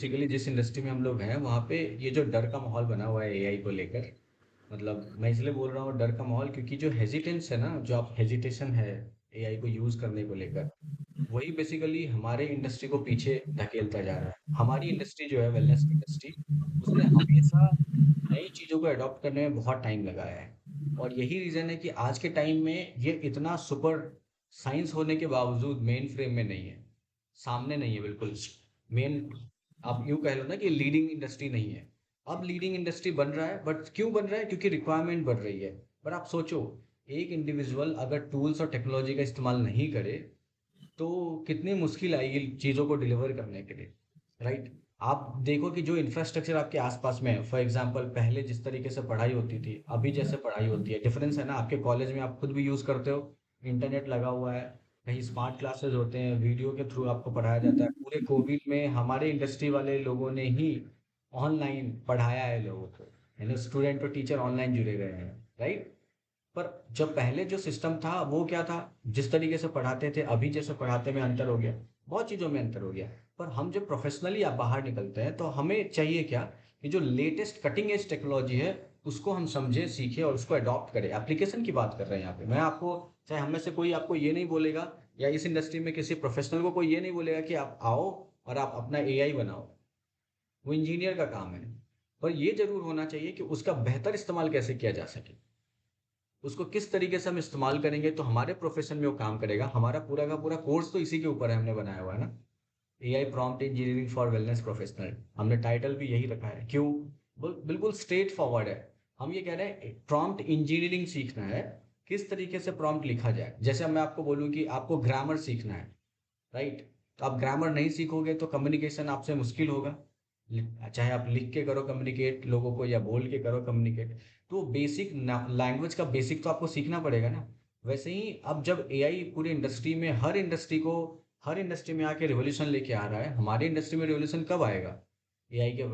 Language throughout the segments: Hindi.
बेसिकली जिस इंडस्ट्री में हम लोग हैं वहाँ पे ये जो डर का माहौल बना हुआ है एआई को लेकर, मतलब मैं इसलिए बोल रहा हूँ डर का माहौल क्योंकि जो हेजिटेंस है ना, जो आप हेजिटेशन है एआई को यूज करने को लेकर, वही बेसिकली हमारे इंडस्ट्री को पीछे धकेलता जा रहा है। हमारी इंडस्ट्री जो है वेलनेस इंडस्ट्री, उसने हमेशा नई चीजों को अडॉप्ट करने में बहुत टाइम लगाया है। और यही रीजन है कि आज के टाइम में ये इतना सुपर साइंस होने के बावजूद मेन फ्रेम में नहीं है, सामने नहीं है बिल्कुल। मेन आप यूं कह लो ना कि लीडिंग इंडस्ट्री नहीं है। अब लीडिंग इंडस्ट्री बन रहा है, बट क्यों बन रहा है? क्योंकि रिक्वायरमेंट बढ़ रही है। पर आप सोचो, एक इंडिविजुअल अगर टूल्स और टेक्नोलॉजी का इस्तेमाल नहीं करे तो कितनी मुश्किल आएगी चीज़ों को डिलीवर करने के लिए, राइट? आप देखो कि जो इंफ्रास्ट्रक्चर आपके आसपास में है, फॉर एग्जांपल पहले जिस तरीके से पढ़ाई होती थी अभी जैसे पढ़ाई होती है, डिफरेंस है ना। आपके कॉलेज में आप खुद भी यूज़ करते हो, इंटरनेट लगा हुआ है, कहीं स्मार्ट क्लासेस होते हैं, वीडियो के थ्रू आपको पढ़ाया जाता है। पूरे कोविड में हमारे इंडस्ट्री वाले लोगों ने ही ऑनलाइन पढ़ाया है लोगों को, यानी स्टूडेंट और टीचर ऑनलाइन जुड़े गए हैं, राइट? पर जब पहले जो सिस्टम था वो क्या था, जिस तरीके से पढ़ाते थे अभी जैसे पढ़ाते में अंतर हो गया, बहुत चीज़ों में अंतर हो गया। पर हम जब प्रोफेशनली आप बाहर निकलते हैं तो हमें चाहिए क्या, कि जो लेटेस्ट कटिंग एज टेक्नोलॉजी है उसको हम समझे, सीखे और उसको अडॉप्ट करें। एप्लीकेशन की बात कर रहे हैं यहाँ पे। मैं आपको, चाहे हम में से कोई आपको ये नहीं बोलेगा, या इस इंडस्ट्री में किसी प्रोफेशनल को कोई ये नहीं बोलेगा कि आप आओ और आप अपना एआई बनाओ, वो इंजीनियर का काम है। पर ये जरूर होना चाहिए कि उसका बेहतर इस्तेमाल कैसे किया जा सके, उसको किस तरीके से हम इस्तेमाल करेंगे तो हमारे प्रोफेशन में वो काम करेगा। हमारा पूरा का पूरा कोर्स तो इसी के ऊपर है, हमने बनाया हुआ है ना, AI prompt engineering for wellness professional. हमने टाइटल भी यही रखा है। क्यों? बिल्कुल स्ट्रेट फॉरवर्ड है। हम ये कह रहे हैं प्रॉम्प्ट इंजीनियरिंग सीखना है, किस तरीके से प्रॉम्प्ट लिखा जाए। जैसे अब मैं आपको बोलूँ कि आपको ग्रामर सीखना है, राइट? तो आप ग्रामर नहीं सीखोगे तो कम्युनिकेशन आपसे मुश्किल होगा। चाहे आप लिख के करो कम्युनिकेट लोगों को या बोल के करो कम्युनिकेट, तो बेसिक लैंग्वेज का बेसिक तो आपको सीखना पड़ेगा ना। वैसे ही अब जब एआई पूरी इंडस्ट्री में, हर इंडस्ट्री में आके रिवोल्यूशन लेके आ रहा है, हमारी इंडस्ट्री में रिवोल्यूशन कब आएगा? एआई के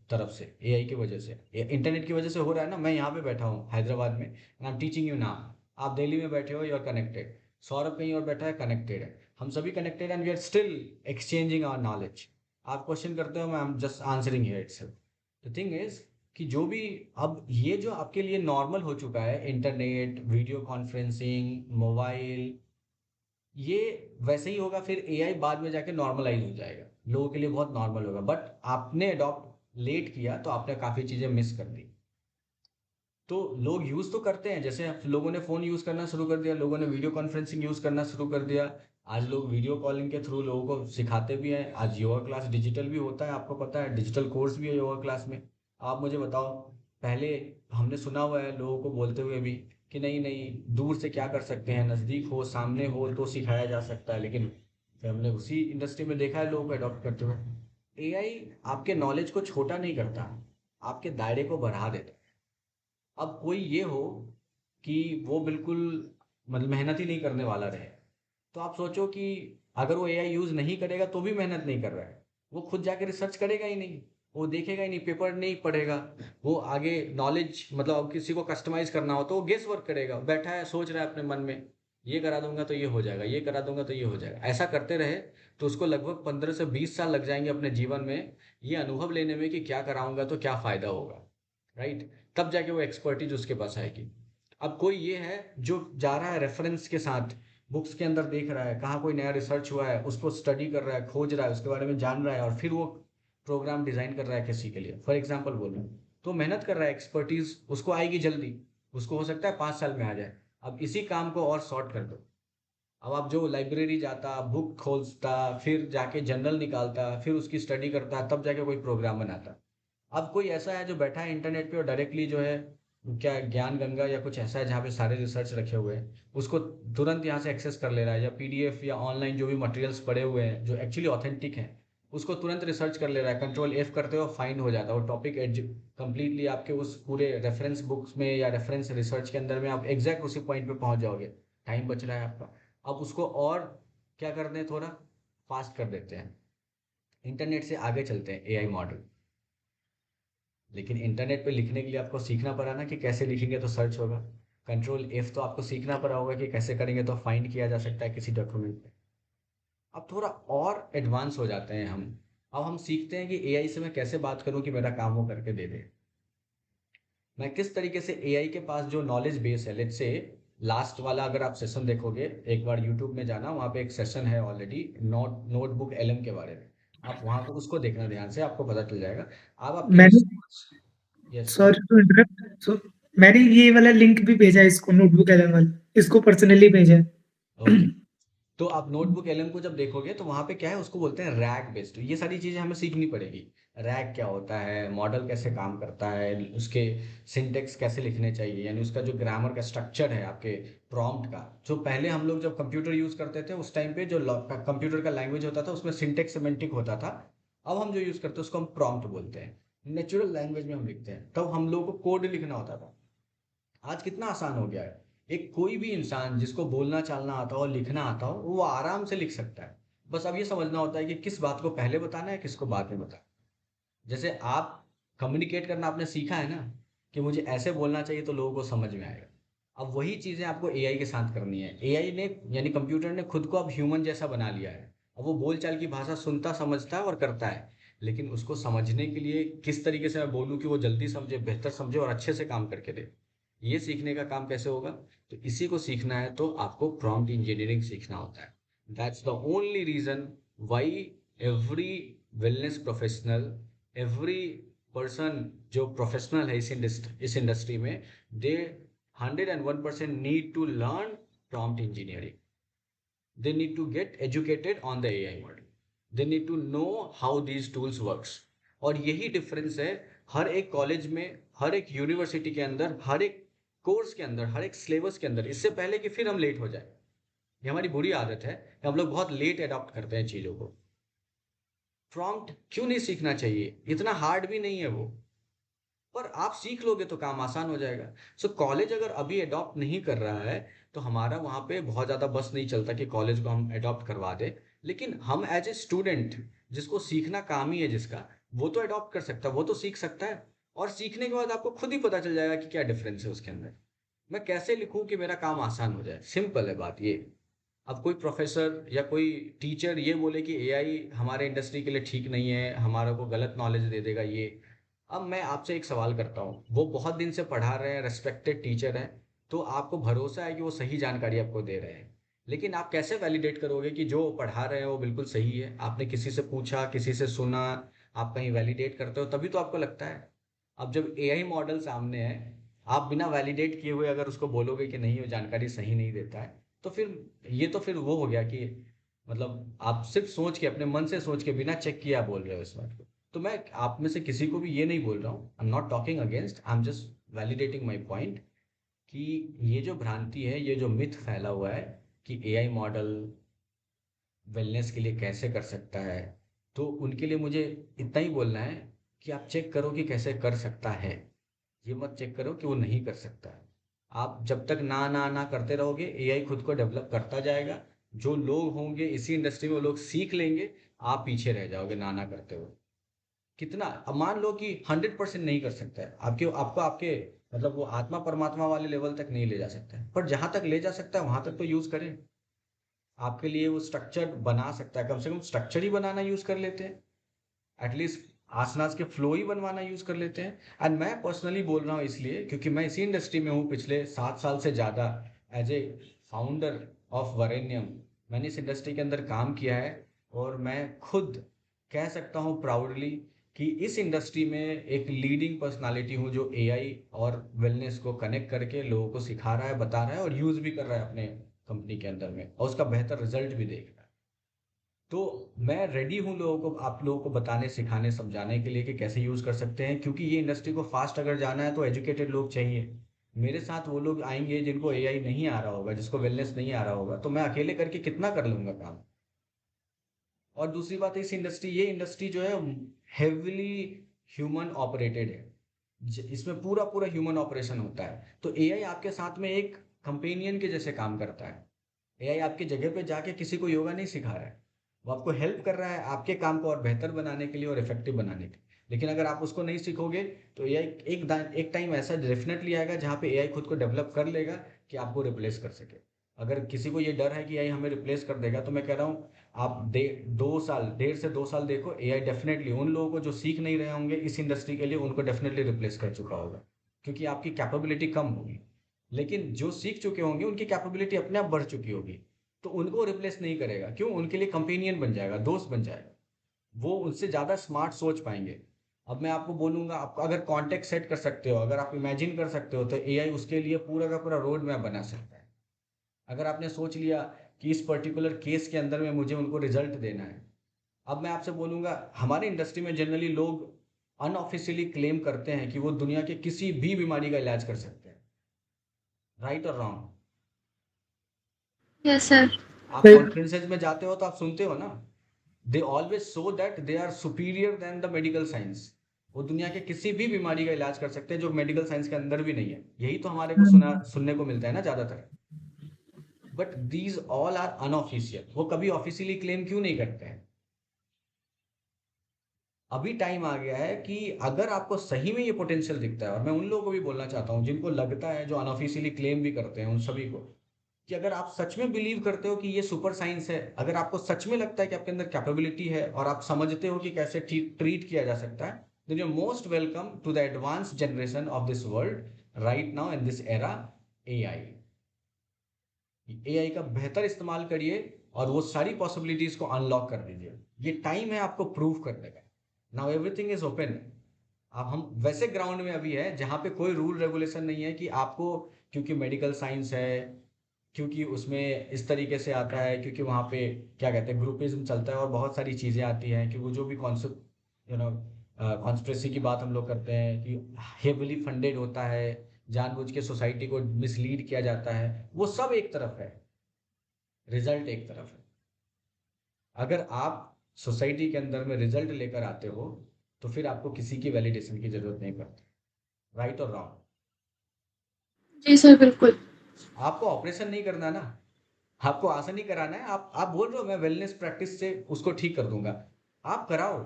तरफ से, एआई की वजह से, इंटरनेट की वजह से हो रहा है ना। मैं यहाँ पे बैठा हूँ हैदराबाद में, and I am teaching you now. आप दिल्ली में बैठे हो, यू आर कनेक्टेड। सौरभ कहीं और बैठा है, कनेक्टेड है। हम सभी connected and we are still exchanging our knowledge. आप क्वेश्चन करते हो, मैं I am just answering here itself. The thing is कि जो भी, अब ये जो आपके लिए नॉर्मल हो चुका है, इंटरनेट, वीडियो कॉन्फ्रेंसिंग, मोबाइल, ये वैसे ही होगा। फिर एआई बाद में जाके नॉर्मलाइज हो जाएगा, लोगों के लिए बहुत नॉर्मल होगा। बट आपने अडॉप्ट लेट किया तो आपने काफ़ी चीज़ें मिस कर दी। तो लोग यूज़ तो करते हैं, जैसे लोगों ने फ़ोन यूज़ करना शुरू कर दिया, लोगों ने वीडियो कॉन्फ्रेंसिंग यूज़ करना शुरू कर दिया। आज लोग वीडियो कॉलिंग के थ्रू लोगों को सिखाते भी हैं। आज योगा क्लास डिजिटल भी होता है, आपको पता है, डिजिटल कोर्स भी है योगा क्लास में। आप मुझे बताओ, पहले हमने सुना हुआ है लोगों को बोलते हुए भी कि नहीं नहीं, दूर से क्या कर सकते हैं, नज़दीक हो सामने हो तो सिखाया जा सकता है। लेकिन फिर हमने उसी इंडस्ट्री में देखा है लोगों को अडॉप्ट करते हुए। एआई आपके नॉलेज को छोटा नहीं करता, आपके दायरे को बढ़ा देता है। अब कोई ये हो कि वो बिल्कुल मतलब मेहनत ही नहीं करने वाला रहे, तो आप सोचो कि अगर वो एआई यूज नहीं करेगा तो भी मेहनत नहीं कर रहा है, वो खुद जाके रिसर्च करेगा ही नहीं, वो देखेगा ही नहीं, पेपर नहीं पढ़ेगा। वो आगे नॉलेज, मतलब अब किसी को कस्टमाइज करना हो तो वो गेस वर्क करेगा, बैठा है सोच रहा है अपने मन में, ये करा दूंगा तो ये हो जाएगा, ये करा दूंगा तो ये हो जाएगा। ऐसा करते रहे तो उसको लगभग 15 से 20 साल लग जाएंगे अपने जीवन में ये अनुभव लेने में कि क्या कराऊंगा तो क्या फायदा होगा, राइट? तब जाके वो एक्सपर्टीज उसके पास आएगी। अब कोई ये है जो जा रहा है रेफरेंस के साथ, बुक्स के अंदर देख रहा है कहाँ कोई नया रिसर्च हुआ है, उसको स्टडी कर रहा है, खोज रहा है, उसके बारे में जान रहा है, और फिर वो प्रोग्राम डिजाइन कर रहा है किसी के लिए, फॉर एग्जाम्पल बोल रहा हूँ, तो मेहनत कर रहा है, एक्सपर्टीज उसको आएगी जल्दी, उसको हो सकता है 5 साल में आ जाए। अब इसी काम को और शॉर्ट कर दो। अब आप जो लाइब्रेरी जाता, बुक खोजता, फिर जाके जर्नल निकालता, फिर उसकी स्टडी करता, तब जाके कोई प्रोग्राम बनाता। अब कोई ऐसा है जो बैठा है इंटरनेट पे और डायरेक्टली जो है, क्या ज्ञान गंगा या कुछ ऐसा है जहाँ पे सारे रिसर्च रखे हुए हैं, उसको तुरंत यहाँ से एक्सेस कर ले रहा है, या पीडीएफ या ऑनलाइन जो भी मटेरियल्स पड़े हुए हैं जो एक्चुअली ऑथेंटिक हैं, उसको तुरंत रिसर्च कर ले रहा है, कंट्रोल एफ करते हो फाइंड हो जाता है वो टॉपिक कंप्लीटली आपके उस पूरे रेफरेंस बुक्स में या रेफरेंस रिसर्च के अंदर में, आप एग्जैक्ट उसी पॉइंट पे पहुंच जाओगे। टाइम बच रहा है आपका। अब उसको और क्या कर दें, थोड़ा फास्ट कर देते हैं, इंटरनेट से आगे चलते हैं एआई मॉडल। लेकिन इंटरनेट पे लिखने के लिए आपको सीखना पड़ा ना कि कैसे लिखेंगे तो सर्च होगा। कंट्रोल एफ तो आपको सीखना पड़ा होगा कि कैसे करेंगे तो फाइंड किया जा सकता है किसी डॉक्यूमेंट पे। अब थोड़ा और एडवांस हो जाते हैं हम, अब हम सीखते हैं कि एआई से मैं कैसे बात करूं कि मेरा काम वो करके दे दे। मैं किस तरीके से एआई के पास जो नॉलेज बेस है, लेट्स से लास्ट वाला अगर आप सेशन देखोगे, एक बार यूट्यूब में जाना, वहाँ पे एक सेशन है ऑलरेडी, नोटबुक एलएम के बारे में। आप वहाँ को उसको देखना ध्यान से, आपको पता चल जाएगा। अब आपके मैंने response. Yes go. Sorry to interrupt, so मैंने ये वाला लिंक भी भेजा है इसको, नोटबुक एलएम वाला, इसको पर्सनली भेजा है। ओके। तो आप नोटबुक एलएम को जब देखोगे तो वहां पे क्या है, उसको बोलते हैं रैग बेस्ड। ये सारी चीजें हमें सीखनी पड़ेगी। रैग क्या होता है, मॉडल कैसे काम करता है, उसके सिंटेक्स कैसे लिखने चाहिए, यानी उसका जो ग्रामर का स्ट्रक्चर है आपके प्रॉम्प्ट का। जो पहले हम लोग जब कंप्यूटर यूज करते थे उस टाइम पे जो कंप्यूटर का लैंग्वेज होता था उसमें सिंटेक्स सिमेंटिक होता था। अब हम जो यूज करते हैं उसको हम प्रॉम्प्ट बोलते हैं। नेचुरल लैंग्वेज में हम लिखते हैं, तब हम लोगों को कोड लिखना होता था। आज कितना आसान हो गया है। एक कोई भी इंसान जिसको बोलना चालना आता हो, लिखना आता हो, वो आराम से लिख सकता है। बस अब ये समझना होता है कि किस बात को पहले बताना है, किसको बाद में बताना है। जैसे आप कम्युनिकेट करना आपने सीखा है ना, कि मुझे ऐसे बोलना चाहिए तो लोगों को समझ में आएगा। अब वही चीजें आपको एआई के साथ करनी है। एआई ने, यानी कंप्यूटर ने, खुद को अब ह्यूमन जैसा बना लिया है। अब वो बोलचाल की भाषा सुनता, समझता है और करता है। लेकिन उसको समझने के लिए किस तरीके से मैं बोलूँ कि वो जल्दी समझे, बेहतर समझे और अच्छे से काम करके दे, ये सीखने का काम कैसे होगा। तो इसी को सीखना है तो आपको प्रॉम्प्ट इंजीनियरिंग सीखना होता है। That's the only reason why every wellness professional, every person जो प्रोफेशनल है इस इंडस्ट्री में, they 101% need to learn prompt engineering. they need to get educated on the AI model. They need to know how these tools works. और यही डिफरेंस है हर एक कॉलेज में, हर एक यूनिवर्सिटी के अंदर, हर एक कोर्स के अंदर, हर एक सिलेबस के अंदर, इससे पहले कि फिर हम लेट हो जाए। ये हमारी बुरी आदत है कि हम लोग बहुत लेट अडॉप्ट करते हैं चीज़ों को। प्रॉम्प्ट क्यों नहीं सीखना चाहिए, इतना हार्ड भी नहीं है वो। पर आप सीख लोगे तो काम आसान हो जाएगा। सो कॉलेज अगर अभी अडॉप्ट नहीं कर रहा है तो हमारा वहाँ पे बहुत ज़्यादा बस नहीं चलता कि कॉलेज को हम अडॉप्ट करवा दे। लेकिन हम एज ए स्टूडेंट, जिसको सीखना काम ही है जिसका, वो तो अडॉप्ट कर सकता है, वो तो सीख सकता है। और सीखने के बाद आपको खुद ही पता चल जाएगा कि क्या डिफरेंस है उसके अंदर। मैं कैसे लिखूं कि मेरा काम आसान हो जाए, सिंपल है बात ये। अब कोई प्रोफेसर या कोई टीचर ये बोले कि एआई हमारे इंडस्ट्री के लिए ठीक नहीं है, हमारा को गलत नॉलेज दे देगा ये। अब मैं आपसे एक सवाल करता हूँ, वो बहुत दिन से पढ़ा रहे हैं, रेस्पेक्टेड टीचर हैं, तो आपको भरोसा है कि वो सही जानकारी आपको दे रहे हैं। लेकिन आप कैसे वैलिडेट करोगे कि जो पढ़ा रहे हैं वो बिल्कुल सही है? आपने किसी से पूछा, किसी से सुना, आप कहीं वैलिडेट करते हो तभी तो आपको लगता है। अब जब एआई मॉडल सामने है, आप बिना वैलिडेट किए हुए अगर उसको बोलोगे कि नहीं वो जानकारी सही नहीं देता है, तो फिर ये तो फिर वो हो गया कि मतलब आप सिर्फ सोच के, अपने मन से सोच के, बिना चेक किए आप बोल रहे हो इस बात को। तो मैं आप में से किसी को भी ये नहीं बोल रहा हूँ, आई am not talking against, I am just validating my point, कि ये जो भ्रांति है, ये जो मिथ फैला हुआ है कि एआई मॉडल वेलनेस के लिए कैसे कर सकता है, तो उनके लिए मुझे इतना ही बोलना है कि आप चेक करो कि कैसे कर सकता है। ये मत चेक करो कि वो नहीं कर सकता है। आप जब तक ना ना ना करते रहोगे, एआई खुद को डेवलप करता जाएगा। जो लोग होंगे इसी इंडस्ट्री में वो लोग सीख लेंगे, आप पीछे रह जाओगे ना ना करते हुए। कितना, अब मान लो कि 100% नहीं कर सकता है, आपके आपको आपके मतलब वो आत्मा परमात्मा वाले लेवल तक नहीं ले जा सकता है, पर जहां तक ले जा सकता है वहां तक तो यूज करें। आपके लिए वो स्ट्रक्चर बना सकता है, कम से कम स्ट्रक्चर ही बनाना यूज कर लेते हैं। एटलीस्ट आसनास के फ्लो ही बनवाना यूज कर लेते हैं। एंड मैं पर्सनली बोल रहा हूँ इसलिए क्योंकि मैं इसी इंडस्ट्री में हूँ पिछले 7 साल से ज़्यादा, एज ए फाउंडर ऑफ वरेण्यम। मैंने इस इंडस्ट्री के अंदर काम किया है, और मैं खुद कह सकता हूँ प्राउडली कि इस इंडस्ट्री में एक लीडिंग पर्सनालिटी हूँ जो एआई और वेलनेस को कनेक्ट करके लोगों को सिखा रहा है, बता रहा है और यूज भी कर रहा है अपने कंपनी के अंदर में, और उसका बेहतर रिजल्ट भी देख रहा है। तो मैं रेडी हूँ लोगों को, आप लोगों को बताने, सिखाने, समझाने के लिए कि कैसे यूज कर सकते हैं, क्योंकि ये इंडस्ट्री को फास्ट अगर जाना है तो एजुकेटेड लोग चाहिए। मेरे साथ वो लोग आएंगे जिनको एआई नहीं आ रहा होगा, जिसको वेलनेस नहीं आ रहा होगा, तो मैं अकेले करके कितना कर लूंगा काम। और दूसरी बात, इस इंडस्ट्री, ये इंडस्ट्री जो है हेविली ह्यूमन ऑपरेटेड है। इसमें पूरा पूरा ह्यूमन ऑपरेशन होता है, तो एआई आपके साथ में एक कंपेनियन के जैसे काम करता है। एआई आपकी जगह पे जाके किसी को योगा नहीं सिखा रहा है, वो आपको हेल्प कर रहा है आपके काम को और बेहतर बनाने के लिए और इफेक्टिव बनाने के लिए। लेकिन अगर आप उसको नहीं सीखोगे तो एआई एक टाइम ऐसा डेफिनेटली आएगा जहाँ पे एआई खुद को डेवलप कर लेगा कि आपको रिप्लेस कर सके। अगर किसी को ये डर है कि एआई हमें रिप्लेस कर देगा, तो मैं कह रहा हूँ आप 2 साल, 1.5 से 2 साल देखो, एआई डेफिनेटली उन लोगों को जो सीख नहीं रहे होंगे इस इंडस्ट्री के लिए, उनको डेफिनेटली रिप्लेस कर चुका होगा, क्योंकि आपकी कैपेबिलिटी कम होगी। लेकिन जो सीख चुके होंगे उनकी कैपेबिलिटी अपने आप बढ़ चुकी होगी, तो उनको रिप्लेस नहीं करेगा। क्यों? उनके लिए कंपेनियन बन जाएगा, दोस्त बन जाएगा, वो उनसे ज़्यादा स्मार्ट सोच पाएंगे। अब मैं आपको बोलूंगा, आप अगर कॉन्टेक्ट सेट कर सकते हो, अगर आप इमेजिन कर सकते हो, तो एआई उसके लिए पूरा का पूरा रोड मैप बना सकता है। अगर आपने सोच लिया कि इस पर्टिकुलर केस के अंदर में मुझे उनको रिजल्ट देना है। अब मैं आपसे बोलूंगा, हमारे इंडस्ट्री में जनरली लोग अनऑफिशियली क्लेम करते हैं कि वो दुनिया के किसी भी बीमारी का इलाज कर सकते हैं। राइट और रॉन्ग? Yes sir. आप फिर कॉन्फ्रेंसेज में जाते हो तो आप सुनते हो ना, they always show that they are superior than the medical science. वो दुनिया के किसी भी बीमारी का इलाज कर सकते हैं जो मेडिकल साइंस के अंदर भी नहीं है। यही तो हमारे को सुनने को मिलता है ना ज्यादातर। But these all are unofficial, वो कभी ऑफिशियली क्लेम क्यों नहीं करते हैं? अभी टाइम आ गया है कि अगर आपको सही में ये पोटेंशियल दिखता है, और मैं उन लोगों को भी बोलना चाहता हूँ जिनको लगता है, जो अनऑफिशियली क्लेम भी करते हैं, उन सभी को, कि अगर आप सच में बिलीव करते हो कि ये सुपर साइंस है, अगर आपको सच में लगता है कि आपके अंदर कैपेबिलिटी है और आप समझते हो कि कैसे ट्रीट किया जा सकता है, then you most welcome to the advance generation of this world right now in this era, AI. AI का बेहतर इस्तेमाल करिए और वो सारी पॉसिबिलिटीज को अनलॉक कर दीजिए। ये टाइम है आपको प्रूव करने का। Now everything is open. अब हम वैसे ग्राउंड में अभी है जहाँ पे कोई रूल रेगुलेशन नहीं है कि आपको, क्योंकि मेडिकल साइंस है, क्योंकि उसमें इस तरीके से आता है, क्योंकि वहाँ पे क्या कहते हैं, ग्रुपिज्म चलता है और बहुत सारी चीज़ें आती हैं, कि वो जो भी कॉन्सेप्ट, यू नो, कॉन्स्पिरेसी की बात हम लोग करते हैं कि हेविली फंडेड होता है, जानबूझ के सोसाइटी को मिसलीड किया जाता है, वो सब एक तरफ है, रिजल्ट एक तरफ है। अगर आप सोसाइटी के अंदर में रिजल्ट लेकर आते हो, तो फिर आपको किसी की वैलिडेशन की जरूरत नहीं पड़ती। राइट और रॉन्ग? जी सर, बिल्कुल। आपको ऑपरेशन नहीं करना ना, आपको आसन ही कराना है। आप बोल रहे हो मैं वेलनेस प्रैक्टिस से उसको ठीक कर दूंगा, आप कराओ।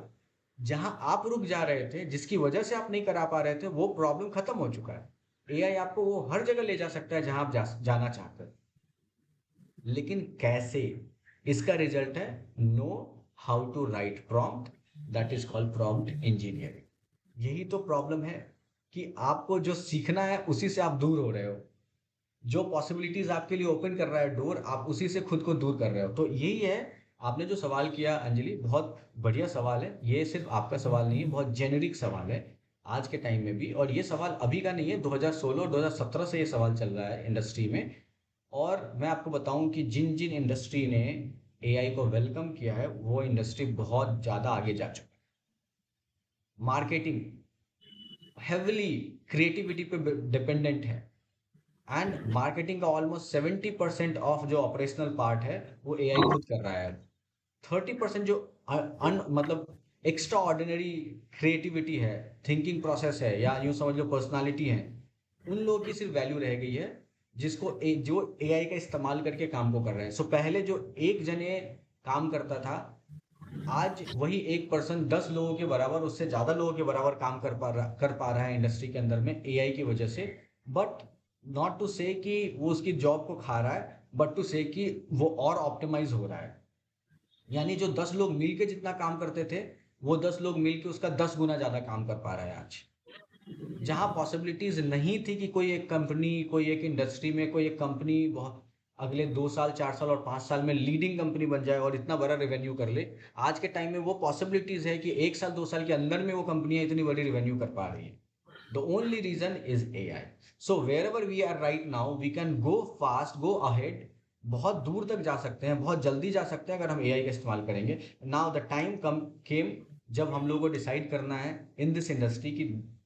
जहां आप रुक जा रहे थे, जिसकी वजह से आप नहीं करा पा रहे थे, वो प्रॉब्लम खत्म हो चुका है। एआई आपको वो हर जगह ले जा सकता है जहां आप जाना चाहते हो। लेकिन कैसे? इसका रिजल्ट है know how to write prompt, that is called prompt engineering. यही तो प्रॉब्लम है कि आपको जो सीखना है उसी से आप दूर हो रहे हो। जो पॉसिबिलिटीज आपके लिए ओपन कर रहा है डोर, आप उसी से खुद को दूर कर रहे हो। तो यही है। आपने जो सवाल किया अंजलि, बहुत बढ़िया सवाल है। ये सिर्फ आपका सवाल नहीं है, बहुत जेनेरिक सवाल है आज के टाइम में भी। और ये सवाल अभी का नहीं है, 2016 और 2017 से ये सवाल चल रहा है इंडस्ट्री में। और मैं आपको बताऊं कि जिन जिन इंडस्ट्री ने एआई को वेलकम किया है, वो इंडस्ट्री बहुत ज़्यादा आगे जा चुकी है। मार्केटिंग हेविली क्रिएटिविटी पे डिपेंडेंट है, एंड मार्केटिंग का ऑलमोस्ट 70% ऑफ जो ऑपरेशनल पार्ट है वो एआई खुद कर रहा है। 30% जो मतलब एक्स्ट्रा ऑर्डिनरी क्रिएटिविटी है, थिंकिंग प्रोसेस है, या यूं समझ लो पर्सनालिटी है, उन लोगों की सिर्फ वैल्यू रह गई है, जो एआई का इस्तेमाल करके काम को कर रहे हैं। सो पहले जो एक जने काम करता था, आज वही एक पर्सन 10 लोगों के बराबर, उससे ज्यादा लोगों के बराबर काम कर पा रहा है इंडस्ट्री के अंदर में एआई की वजह से। बट नॉट टू से कि वो उसकी जॉब को खा रहा है, बट टू से कि वो और ऑप्टिमाइज हो रहा है। यानी जो 10 लोग मिलके जितना काम करते थे, वो 10 लोग मिलके उसका 10 गुना ज्यादा काम कर पा रहा है आज। जहाँ पॉसिबिलिटीज नहीं थी कि कोई एक कंपनी, कोई एक इंडस्ट्री में कोई एक कंपनी बहुत अगले 2 साल, 4 साल और 5 साल में लीडिंग कंपनी बन जाए और इतना बड़ा रेवेन्यू कर ले, आज के टाइम में वो पॉसिबिलिटीज है कि 1 साल, 2 साल के अंदर में वो कंपनियां इतनी बड़ी रेवेन्यू कर पा रही है। The only reason is AI. So wherever we are right now, we can go fast, go ahead, बहुत दूर तक जा सकते हैं, बहुत जल्दी जा सकते हैं अगर हम एआई का इस्तेमाल करेंगे। Now the time come came जब हम लोगों को डिसाइड करना है इन दिस इंडस्ट्री की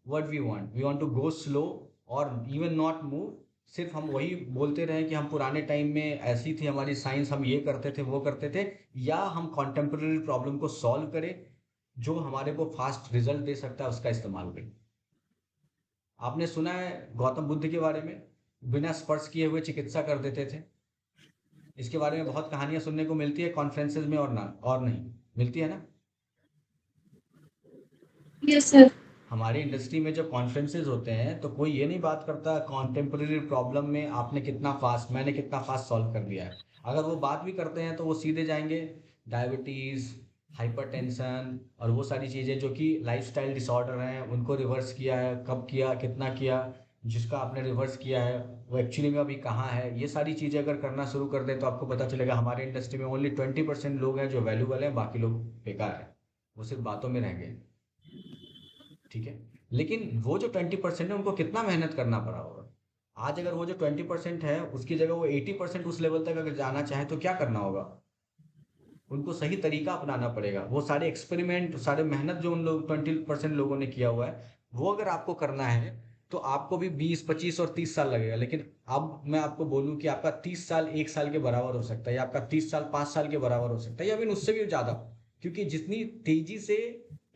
what we want to go slow और इवन नॉट मूव। सिर्फ हम वही बोलते रहे कि हम पुराने टाइम में ऐसी थी हमारी साइंस, हम ये करते थे वो करते थे, या हम कॉन्टेम्पररी प्रॉब्लम को सॉल्व करें जो हमारे को फास्ट रिजल्ट दे सकता है, उसका इस्तेमाल करें। आपने सुना है गौतम बुद्ध के बारे में, बिना स्पर्श किए हुए चिकित्सा कर देते थे। इसके बारे में बहुत कहानियां सुनने को मिलती है कॉन्फ्रेंसेज में, और ना और नहीं मिलती है ना। Yes sir. हमारी इंडस्ट्री में जब कॉन्फ्रेंसेज होते हैं तो कोई ये नहीं बात करता कॉन्टेम्पररी प्रॉब्लम में आपने कितना फास्ट, मैंने कितना फास्ट सॉल्व कर दिया है। अगर वो बात भी करते हैं तो वो सीधे जाएंगे डायबिटीज़, हाइपरटेंशन और वो सारी चीज़ें जो कि लाइफस्टाइल डिसऑर्डर हैं उनको रिवर्स किया है, कब किया, कितना किया, जिसका आपने रिवर्स किया है वो एक्चुअली में अभी कहाँ है, ये सारी चीज़ें अगर करना शुरू कर दें तो आपको पता चलेगा हमारे इंडस्ट्री में ओनली 20% लोग हैं जो वैल्यूबल हैं, बाकी लोग बेकार हैं, वो सिर्फ बातों में रह गए। ठीक है, लेकिन वो जो 20% है उनको कितना मेहनत करना पड़ा होगा। आज अगर वो जो 20% है उसकी जगह वो 80% उस लेवल तक अगर जाना चाहे तो क्या करना होगा, उनको सही तरीका अपनाना पड़ेगा। वो सारे एक्सपेरिमेंट, सारे मेहनत जो उन लोग 20% लोगों ने किया हुआ है वो अगर आपको करना है तो आपको भी 20, 25 और 30 साल लगेगा। लेकिन अब मैं आपको बोलूं कि आपका 30 साल 1 साल के बराबर हो सकता है, या आपका 30 साल 5 साल के बराबर हो सकता है, या फिर उससे भी ज्यादा। क्योंकि जितनी तेजी से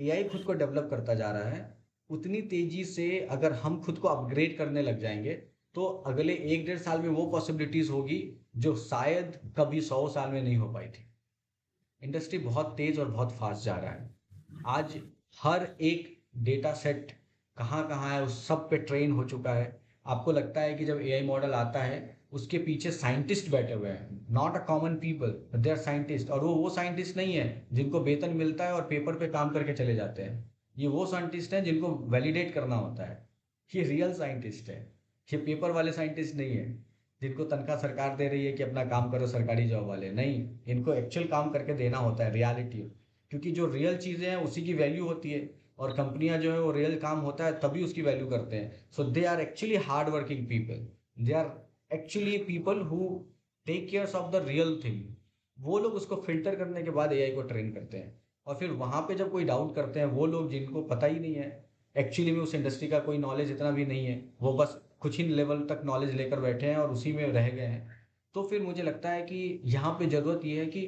एआई खुद को डेवलप करता जा रहा है उतनी तेजी से अगर हम खुद को अपग्रेड करने लग जाएंगे तो अगले 1 1.5 साल में वो पॉसिबिलिटीज होगी जो शायद कभी 100 साल में नहीं हो पाई थी। इंडस्ट्री बहुत तेज और बहुत फास्ट जा रहा है। आज हर एक डेटा सेट कहाँ कहाँ है उस सब पे ट्रेन हो चुका है। आपको लगता है कि जब एआई मॉडल आता है उसके पीछे साइंटिस्ट बैठे हुए हैं, not a common people, they are scientist. और वो साइंटिस्ट नहीं है जिनको वेतन मिलता है और पेपर पे काम करके चले जाते हैं। ये वो साइंटिस्ट हैं जिनको वैलिडेट करना होता है। ये रियल साइंटिस्ट है, ये पेपर वाले साइंटिस्ट नहीं है जिनको तनख्वाह सरकार दे रही है कि अपना काम करो, सरकारी जॉब वाले नहीं। इनको एक्चुअल काम करके देना होता है, रियलिटी। क्योंकि जो रियल चीज़ें हैं उसी की वैल्यू होती है, और कंपनियां जो है वो रियल काम होता है तभी उसकी वैल्यू करते हैं। So they are actually hard working people, they are actually people who take cares of the real thing. वो लोग उसको फिल्टर करने के बाद एआई को ट्रेन करते हैं। और फिर वहां पे जब कोई डाउट करते हैं वो लोग जिनको पता ही नहीं है, एक्चुअली में उस इंडस्ट्री का कोई नॉलेज इतना भी नहीं है, वो बस कुछ ही लेवल तक नॉलेज लेकर बैठे हैं और उसी में रह गए हैं, तो फिर मुझे लगता है कि यहाँ पे ज़रूरत ये है कि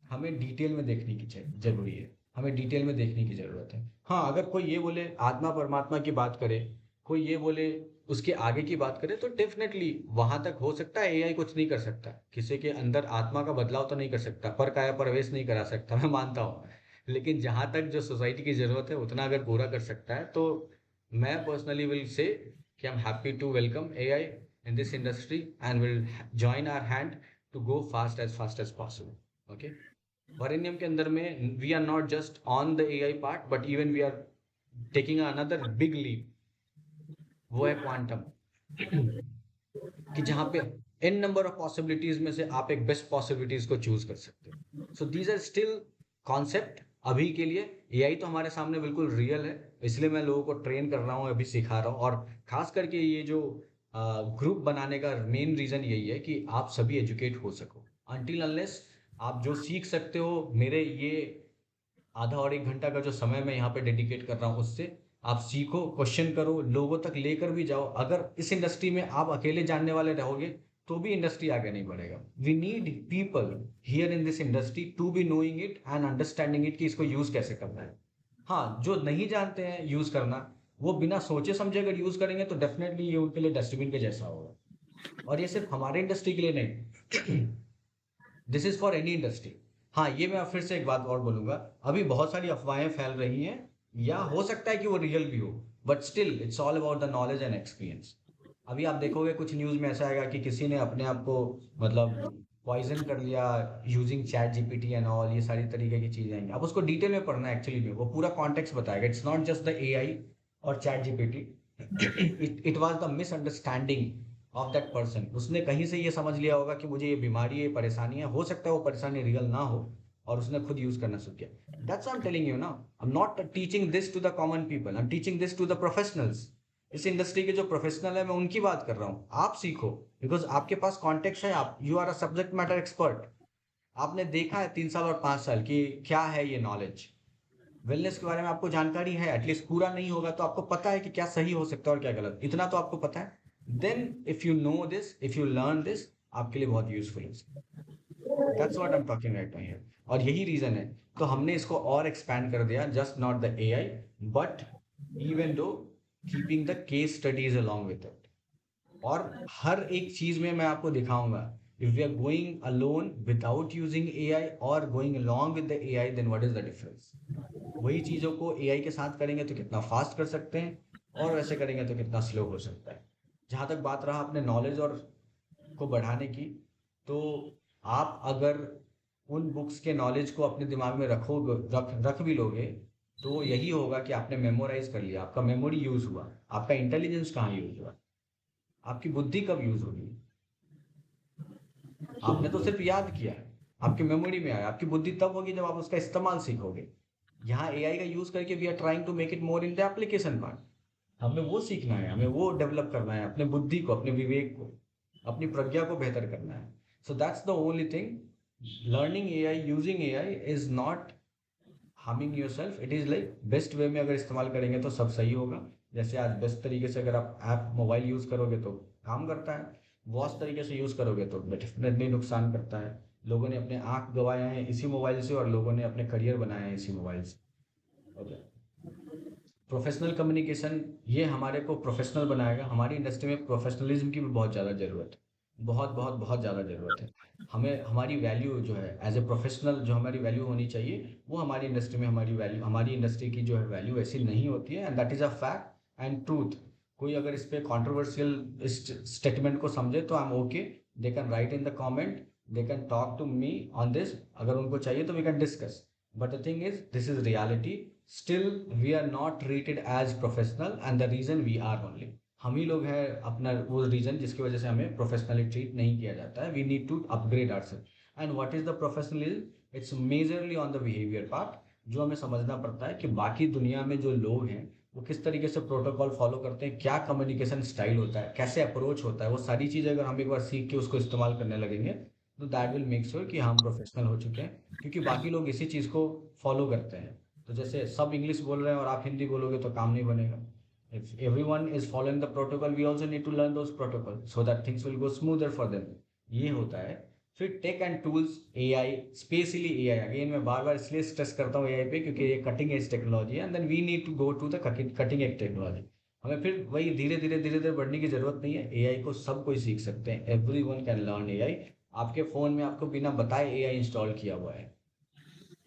हमें डिटेल में देखने की जरूरी है। हमें डिटेल में देखने की ज़रूरत है। हाँ, अगर कोई ये बोले आत्मा परमात्मा की बात करे, कोई ये बोले उसके आगे की बात करे, तो डेफिनेटली वहां तक हो सकता है एआई कुछ नहीं कर सकता, किसी के अंदर आत्मा का बदलाव तो नहीं कर सकता, पर काया प्रवेश नहीं करा सकता, मैं मानता हूँ। लेकिन जहां तक जो सोसाइटी की जरूरत है उतना अगर पूरा कर सकता है तो मैं पर्सनली विल से कि I am happy to welcome AI in this industry and will join our hand to go fast as possible. Okay, Varenyam के अंदर में we are not just on the AI part but even we are taking another big leap, वो है क्वांटम। कि जहां पे n नंबर ऑफ पॉसिबिलिटीज में से आप एक बेस्ट पॉसिबिलिटीज को चूज कर सकते हो। So these are still concept अभी के लिए। एआई तो हमारे सामने बिल्कुल रियल है, इसलिए मैं लोगों को ट्रेन कर रहा हूँ, अभी सिखा रहा हूँ। और खास करके ये जो ग्रुप बनाने का मेन रीजन यही है कि आप सभी एजुकेट हो सको। अनटिल अनलेस आप जो सीख सकते हो मेरे ये आधा और 1 घंटा का जो समय मैं यहाँ पे डेडिकेट कर रहा हूँ उससे आप सीखो, क्वेश्चन करो, लोगों तक लेकर भी जाओ। अगर इस इंडस्ट्री में आप अकेले जानने वाले रहोगे तो भी इंडस्ट्री आगे नहीं बढ़ेगा। We need people here in this industry to be knowing it and understanding it कि इसको यूज कैसे करना है। हाँ, जो नहीं जानते हैं यूज करना वो बिना सोचे समझे अगर यूज करेंगे तो डेफिनेटली ये उनके लिए डस्टबिन के जैसा होगा। और ये सिर्फ हमारे इंडस्ट्री के लिए नहीं, this is for any industry. हाँ, ये मैं फिर से एक बात और बोलूंगा, अभी बहुत सारी अफवाहें फैल रही हैं, या हो सकता है कि वो रियल भी हो, but still it's all about the knowledge and experience. अभी आप देखोगे कुछ न्यूज में ऐसा आएगा कि किसी ने अपने आप को मतलब पॉइजन कर लिया using chat GPT and all, ये सारी तरीके की चीजें आएंगी। अब उसको डिटेल में पढ़ना है, एक्चुअली में वो पूरा कॉन्टेक्स्ट बताएगा। It's not just the AI और ChatGPT, it was the misunderstanding of that person. उसने कहीं से ये समझ लिया होगा कि मुझे ये बीमारी है, परेशानी है, हो सकता है वो परेशानी रियल ना हो, और उसने खुद यूज करना शुरू किया। That's I am telling you ना, I am not teaching this to the common people, I am teaching this to the professionals. इस इंडस्ट्री के जो प्रोफेशनल है मैं उनकी बात कर रहा हूँ। आप सीखो, बिकॉज आपके पास कॉन्टेक्ट है, आप you are a subject matter expert. आपने देखा है 3 साल और 5 साल की क्या है ये नॉलेज, वेलनेस के बारे में आपको जानकारी है, एटलीस्ट पूरा नहीं होगा तो आपको पता है कि क्या सही हो सकता है और क्या गलत, इतना तो आपको पता है। Then if you know this, if you learn this, आपके लिए बहुत यूजफुल है। That's what I am talking right now here. और यही रीजन है तो हमने इसको और एक्सपैंड कर दिया, just not the AI but even though keeping the case studies along with it. और हर एक चीज में मैं आपको दिखाऊंगा, if we are going alone without using AI और going along with the AI, then what is the difference. वही चीजों को एआई के साथ करेंगे तो कितना फास्ट कर सकते हैं, और वैसे करेंगे तो कितना स्लो हो सकता है। जहां तक बात रहा अपने नॉलेज और को बढ़ाने की, तो आप अगर उन बुक्स के नॉलेज को अपने दिमाग में रख भी लोगे, तो यही होगा कि आपने मेमोराइज कर लिया, आपका मेमोरी यूज हुआ, आपका इंटेलिजेंस कहाँ यूज हुआ, आपकी बुद्धि कब यूज होगी? आपने तो सिर्फ याद किया, आपकी मेमोरी में आया, आपकी बुद्धि तब होगी जब आप उसका इस्तेमाल सीखोगे। यहाँ एआई का यूज करके we are trying to make it more in the application part. हमें वो सीखना है, हमें वो डेवलप करना है, अपने बुद्धि को, अपने विवेक को, अपनी प्रज्ञा को बेहतर करना है। So that's the only thing. Learning AI, using AI is not harming your self, it is like best way में अगर इस्तेमाल करेंगे तो सब सही होगा। जैसे आज बेस्ट तरीके से अगर आप ऐप मोबाइल यूज करोगे तो काम करता है, वॉच तरीके से यूज करोगे तो डेफिनेटली नुकसान करता है। लोगों ने अपने आंख गंवाए हैं इसी मोबाइल से, और लोगों ने अपने करियर बनाए हैं इसी मोबाइल से। ओके, प्रोफेशनल कम्युनिकेशन ये हमारे को प्रोफेशनल बनाएगा। हमारी इंडस्ट्री में प्रोफेशनलिज्म की भी बहुत ज़्यादा ज़रूरत है, बहुत बहुत बहुत ज़्यादा ज़रूरत है। हमें हमारी वैल्यू जो है एज ए प्रोफेशनल, जो हमारी वैल्यू होनी चाहिए, वो हमारी इंडस्ट्री में हमारी वैल्यू, हमारी इंडस्ट्री की जो है वैल्यू ऐसी नहीं होती है, and that is a fact and truth. कोई अगर इस पे कॉन्ट्रोवर्शियल स्टेटमेंट को समझे तो I am okay, they can write in the comment, they can talk to me on this, अगर उनको चाहिए तो we can discuss. But the thing is this is reality. Still, we are not treated as professional, and the reason we are only, हम ही लोग हैं अपना वो रीजन जिसकी वजह से हमें प्रोफेशनली ट्रीट नहीं किया जाता है। We need to upgrade ourself. And what is the professionalism? It's majorly on the behaviour part. जो हमें समझना पड़ता है कि बाकी दुनिया में जो लोग हैं वो किस तरीके से प्रोटोकॉल फॉलो करते हैं, क्या कम्युनिकेशन स्टाइल होता है, कैसे अप्रोच होता है, वो सारी चीज़ें अगर हम एक बार सीख के उसको इस्तेमाल करने लगेंगे तो दैट विल मेक श्योर कि हम प्रोफेशनल हो चुके हैं। क्योंकि बाकी लोग इसी चीज़ को फॉलो करते हैं। तो जैसे सब इंग्लिश बोल रहे हैं और आप हिंदी बोलोगे तो काम नहीं बनेगा। If everyone is following the protocol, we also need to learn those protocol so that things will go smoother for them. ये होता है। फिर tech and tools, AI, especially AI, again मैं बार बार इसलिए स्ट्रेस करता हूँ एआई पे क्योंकि ये कटिंग एज टेक्नोलॉजी है, and then we need to go to the cutting edge technology. हमें फिर वही धीरे धीरे बढ़ने की जरूरत नहीं है। एआई को सब कोई सीख सकते हैं, एवरीवन कैन लर्न एआई। आपके फोन में आपको बिना बताए एआई इंस्टॉल किया हुआ है।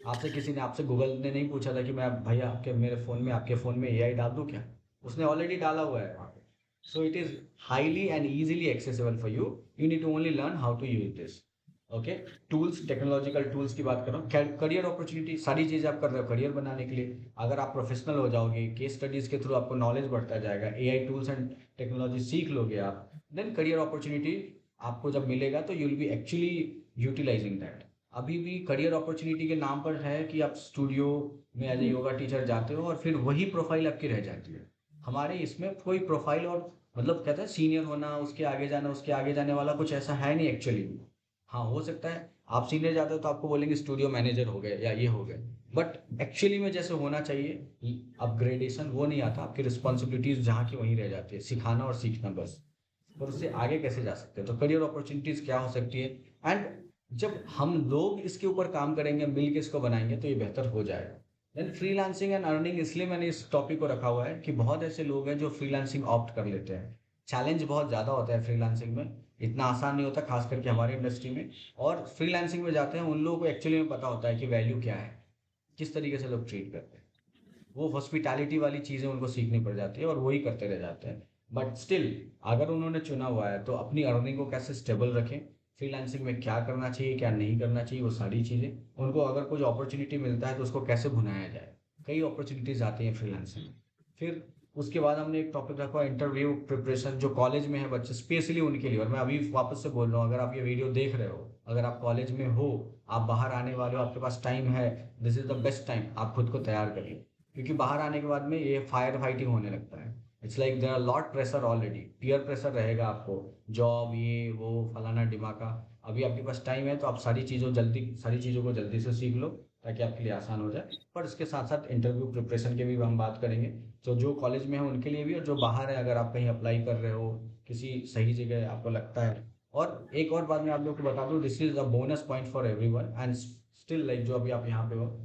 आपसे किसी ने, आपसे गूगल ने नहीं पूछा था कि मैं भैया आपके मेरे फ़ोन में, आपके फ़ोन में एआई डाल दूँ क्या? उसने ऑलरेडी डाला हुआ है वहाँ पे। So it is highly and easily accessible for you. You need to only learn how to use this. Okay, tools, technological tools की बात कर रहा हूँ। करियर अपॉर्चुनिटी, सारी चीज़ें आप कर रहे हो करियर बनाने के लिए। अगर आप प्रोफेशनल हो जाओगे, केस स्टडीज़ के थ्रू आपको नॉलेज बढ़ता जाएगा, एआई टूल्स एंड टेक्नोलॉजी सीख लोगे आप, देन करियर अपॉर्चुनिटी आपको जब मिलेगा तो you will be actually utilising that. अभी भी करियर अपॉर्चुनिटी के नाम पर है कि आप स्टूडियो में एज ए योगा टीचर जाते हो और फिर वही प्रोफाइल आपकी रह जाती है। हमारे इसमें कोई प्रोफाइल और मतलब कहता है सीनियर होना, उसके आगे जाना, उसके आगे जाने वाला कुछ ऐसा है नहीं एक्चुअली। हाँ, हो सकता है आप सीनियर जाते हो तो आपको बोलेंगे स्टूडियो मैनेजर हो गए या ये हो गए, बट एक्चुअली में जैसे होना चाहिए अपग्रेडेशन वो नहीं आता। आपकी रिस्पॉन्सिबिलिटीज जहाँ की वहीं रह जाती है, सिखाना और सीखना बस। पर उससे आगे कैसे जा सकते हैं? तो करियर अपॉर्चुनिटीज क्या हो सकती है? एंड जब हम लोग इसके ऊपर काम करेंगे, मिल के इसको बनाएंगे तो ये बेहतर हो जाएगा। देन फ्रीलांसिंग एंड अर्निंग, इसलिए मैंने इस टॉपिक को रखा हुआ है कि बहुत ऐसे लोग हैं जो फ्रीलांसिंग ऑप्ट कर लेते हैं। चैलेंज बहुत ज़्यादा होता है फ्रीलांसिंग में, इतना आसान नहीं होता, खास करके हमारी इंडस्ट्री में। और फ्रीलांसिंग में जाते हैं उन लोगों को एक्चुअली में पता होता है कि वैल्यू क्या है, किस तरीके से लोग ट्रीट करते हैं। वो हॉस्पिटैलिटी वाली चीज़ें उनको सीखनी पड़ जाती है और वही करते रह जाते हैं। बट स्टिल, अगर उन्होंने चुना हुआ है तो अपनी अर्निंग को कैसे स्टेबल रखें, फ्रीलांसिंग में क्या करना चाहिए क्या नहीं करना चाहिए, वो सारी चीज़ें उनको, अगर कुछ अपॉर्चुनिटी मिलता है तो उसको कैसे भुनाया जाए। कई अपॉर्चुनिटीज़ आती हैं फ्रीलांसिंग में। फिर उसके बाद हमने एक टॉपिक रखा इंटरव्यू प्रिपरेशन, जो कॉलेज में है बच्चे, स्पेशली उनके लिए। और मैं अभी वापस से बोल रहा हूँ, अगर आप ये वीडियो देख रहे हो, अगर आप कॉलेज में हो, आप बाहर आने वाले हो, आपके पास टाइम है, this is the best time, आप खुद को तैयार करिए। क्योंकि बाहर आने के बाद में ये फायर फाइटिंग होने लगता है। It's like there are lot pressure already, peer pressure रहेगा आपको, जॉब ये वो फलाना डिमाका। अभी आपके पास टाइम है तो आप सारी चीज़ों को जल्दी से सीख लो ताकि आपके लिए आसान हो जाए। पर इसके साथ साथ इंटरव्यू प्रिपरेशन के भी हम बात करेंगे। तो जो कॉलेज में है उनके लिए भी, और जो बाहर है, अगर आप कहीं अप्लाई कर रहे हो किसी सही जगह आपको लगता है। और एक और बात मैं आप लोग को बता दूं, this is a bonus point for everyone and still, like जो अभी आप यहाँ पे हो,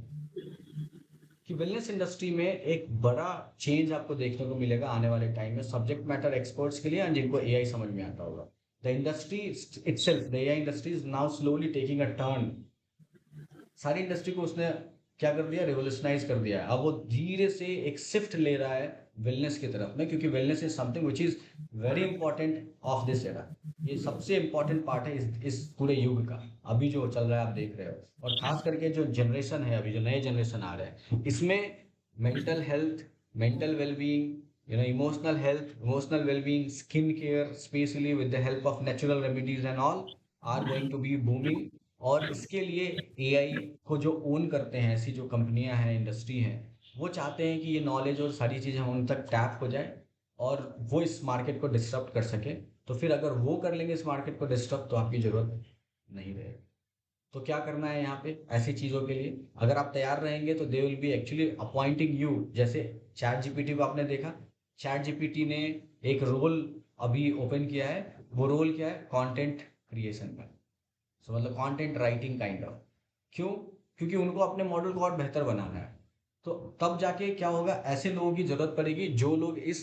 कि वेलनेस इंडस्ट्री में एक बड़ा चेंज आपको देखने को मिलेगा आने वाले टाइम में, सब्जेक्ट मैटर एक्सपर्ट्स के लिए एंड जिनको एआई समझ में आता होगा। The industry itself, the AI industry is now slowly taking a turn. सारी इंडस्ट्री को उसने क्या कर दिया, रिवोल्यूशनाइज कर दिया है। अब वो धीरे से एक शिफ्ट ले रहा है वेलनेस की तरफ में, क्योंकि wellness is something which is very important of this era. ये सबसे इंपॉर्टेंट पार्ट है इस पूरे युग का, अभी जो चल रहा है आप देख रहे हो। और खास करके जो जनरेशन है, अभी जो नए जनरेशन आ रहे हैं, इसमें mental health, mental wellbeing, emotional health, emotional wellbeing, skin care, especially with the help of natural remedies and all, are going to be booming. और इसके लिए एआई को जो ओन करते हैं, ऐसी जो कंपनियां हैं, इंडस्ट्री हैं, वो चाहते हैं कि ये नॉलेज और सारी चीज़ें उन तक टैप हो जाए और वो इस मार्केट को डिस्टर्ब कर सके। तो फिर अगर वो कर लेंगे इस मार्केट को डिस्टर्ब, तो आपकी ज़रूरत नहीं रहेगी। तो क्या करना है यहाँ पे ऐसी चीज़ों के लिए, अगर आप तैयार रहेंगे तो they will be actually appointing you. जैसे चैट जीपीटी को आपने देखा, चैट जीपीटी ने एक रोल अभी ओपन किया है। वो रोल क्या है, कंटेंट क्रिएशन का। सो मतलब कंटेंट राइटिंग काइंड ऑफ। क्यों? क्योंकि उनको अपने मॉडल को और बेहतर बनाना है। तो तब जाके क्या होगा, ऐसे लोगों की जरूरत पड़ेगी जो लोग इस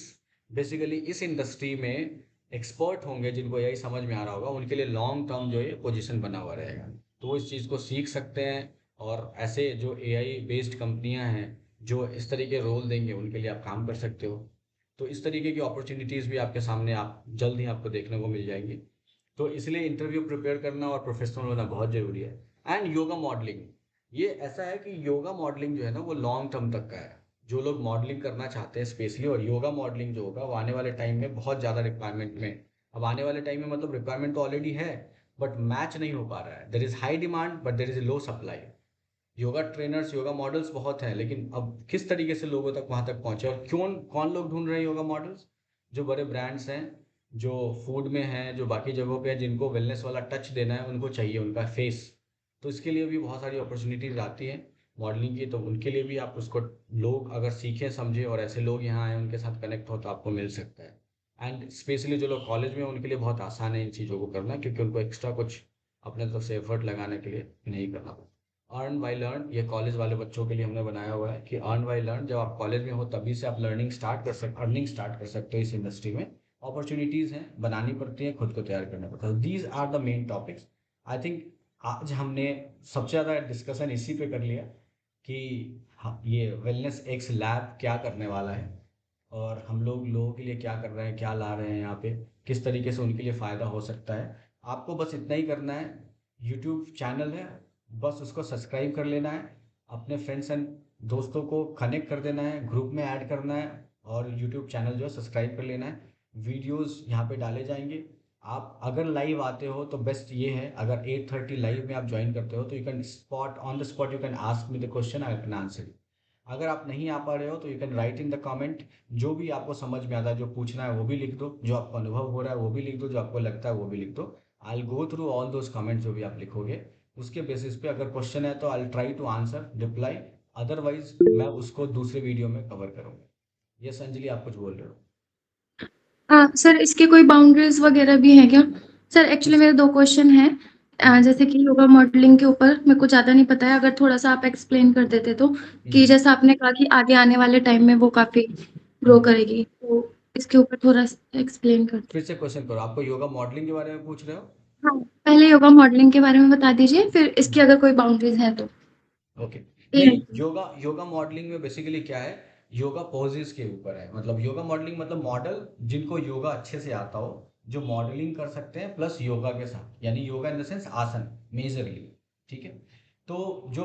बेसिकली इस इंडस्ट्री में एक्सपर्ट होंगे, जिनको यही समझ में आ रहा होगा, उनके लिए लॉन्ग टर्म जो है पोजीशन बना हुआ रहेगा। तो वो इस चीज़ को सीख सकते हैं। और ऐसे जो एआई बेस्ड कंपनियां हैं जो इस तरीके रोल देंगे, उनके लिए आप काम कर सकते हो। तो इस तरीके की अपॉर्चुनिटीज़ भी आपके सामने आप जल्द ही आपको देखने को मिल जाएंगी। तो इसलिए इंटरव्यू प्रिपेयर करना और प्रोफेशनल होना बहुत ज़रूरी है। एंड योगा मॉडलिंग, ये ऐसा है कि योगा मॉडलिंग जो है ना, वो लॉन्ग टर्म तक का है। जो लोग मॉडलिंग करना चाहते हैं स्पेशली, और योगा मॉडलिंग जो होगा वो आने वाले टाइम में बहुत ज़्यादा रिक्वायरमेंट में, अब आने वाले टाइम में मतलब रिक्वायरमेंट तो ऑलरेडी है, बट मैच नहीं हो पा रहा है। There is high demand but there is low supply. Yoga trainers, yoga models बहुत हैं, लेकिन अब किस तरीके से लोगों तक वहाँ तक पहुँचे, और क्यों कौन लोग ढूंढ रहे हैं योगा मॉडल्स? जो बड़े ब्रांड्स हैं, जो फूड में हैं, जो बाकी जगहों पे हैं, जिनको वेलनेस वाला टच देना है, उनको चाहिए उनका फेस। तो इसके लिए भी बहुत सारी अपॉर्चुनिटीज आती हैं मॉडलिंग की। तो उनके लिए भी आप उसको, लोग अगर सीखें समझे और ऐसे लोग यहाँ आए उनके साथ कनेक्ट हो, तो आपको मिल सकता है। एंड स्पेशली जो लोग कॉलेज में हैं, उनके लिए बहुत आसान है इन चीज़ों को करना, क्योंकि उनको एक्स्ट्रा कुछ अपने तरफ से एफर्ट लगाने के लिए नहीं करना पड़ता। अर्न बाई लर्न, ये कॉलेज वाले बच्चों के लिए हमने बनाया हुआ है कि अर्न बाई लर्न, जब आप कॉलेज में हो तभी से आप लर्निंग स्टार्ट कर सकते, अर्निंग स्टार्ट कर सकते हो। इस इंडस्ट्री में अपॉर्चुनिटीज़ हैं, बनानी पड़ती है, खुद को तैयार करना पड़ता है। These are the main topics. I think आज हमने सबसे ज़्यादा डिस्कशन इसी पे कर लिया कि ये वेलनेस एक्स लैब क्या करने वाला है, और हम लोगों के लिए क्या कर रहे हैं, क्या ला रहे हैं यहाँ पे, किस तरीके से उनके लिए फ़ायदा हो सकता है। आपको बस इतना ही करना है, यूट्यूब चैनल है, बस उसको सब्सक्राइब कर लेना है, अपने फ्रेंड्स एंड दोस्तों को कनेक्ट कर देना है, ग्रुप में ऐड करना है, और यूट्यूब चैनल जो है सब्सक्राइब कर लेना है। वीडियोस यहाँ पे डाले जाएंगे। आप अगर लाइव आते हो तो बेस्ट ये है, अगर 8:30 लाइव में आप ज्वाइन करते हो तो you can spot on the spot, you can ask me the question, I can answer. अगर आप नहीं आ पा रहे हो तो you can write in the comment, जो भी आपको समझ में आता है, जो पूछना है वो भी लिख दो, जो आपको अनुभव हो रहा है वो भी लिख दो, जो आपको लगता है वो भी लिख दो। I will go through all those comments जो भी आप लिखोगे। उसके बेसिस पे अगर क्वेश्चन है तो I will try to answer, reply. Otherwise मैं उसको दूसरे वीडियो में कवर करूँगा। यस अंजलि, आप कुछ बोल रहे हो? सर इसके कोई बाउंड्रीज वगैरह भी हैं क्या? सर एक्चुअली किस? मेरे 2 क्वेश्चन हैं। जैसे कि योगा मॉडलिंग के ऊपर मेरे को ज़्यादा नहीं पता है, अगर थोड़ा-सा आप एक्सप्लेन कर देते तो, कि हम्म, जैसा आपने कहा कि आगे आने वाले टाइम में वो काफ़ी ग्रो हम्म। करेगी, तो इसके ऊपर थोड़ा एक्सप्लेन कर फिर दीजिए। से क्वेश्चन करो, आपको योगा मॉडलिंग के बारे में पूछ रहे हो? हाँ, पहले योगा मॉडलिंग के बारे में बता दीजिए, फिर इसकी अगर कोई बाउंड्रीज हैं तो। ओके। नहीं, एआई की। योगा योगा मॉडलिंग में बेसिकली क्या है, योगा पोजेस के ऊपर है। मतलब योगा मॉडलिंग मतलब मॉडल जिनको योगा अच्छे से आता हो, जो मॉडलिंग कर सकते हैं प्लस योगा के साथ, यानी योगा इन द सेंस आसन मेजरली। ठीक है। तो जो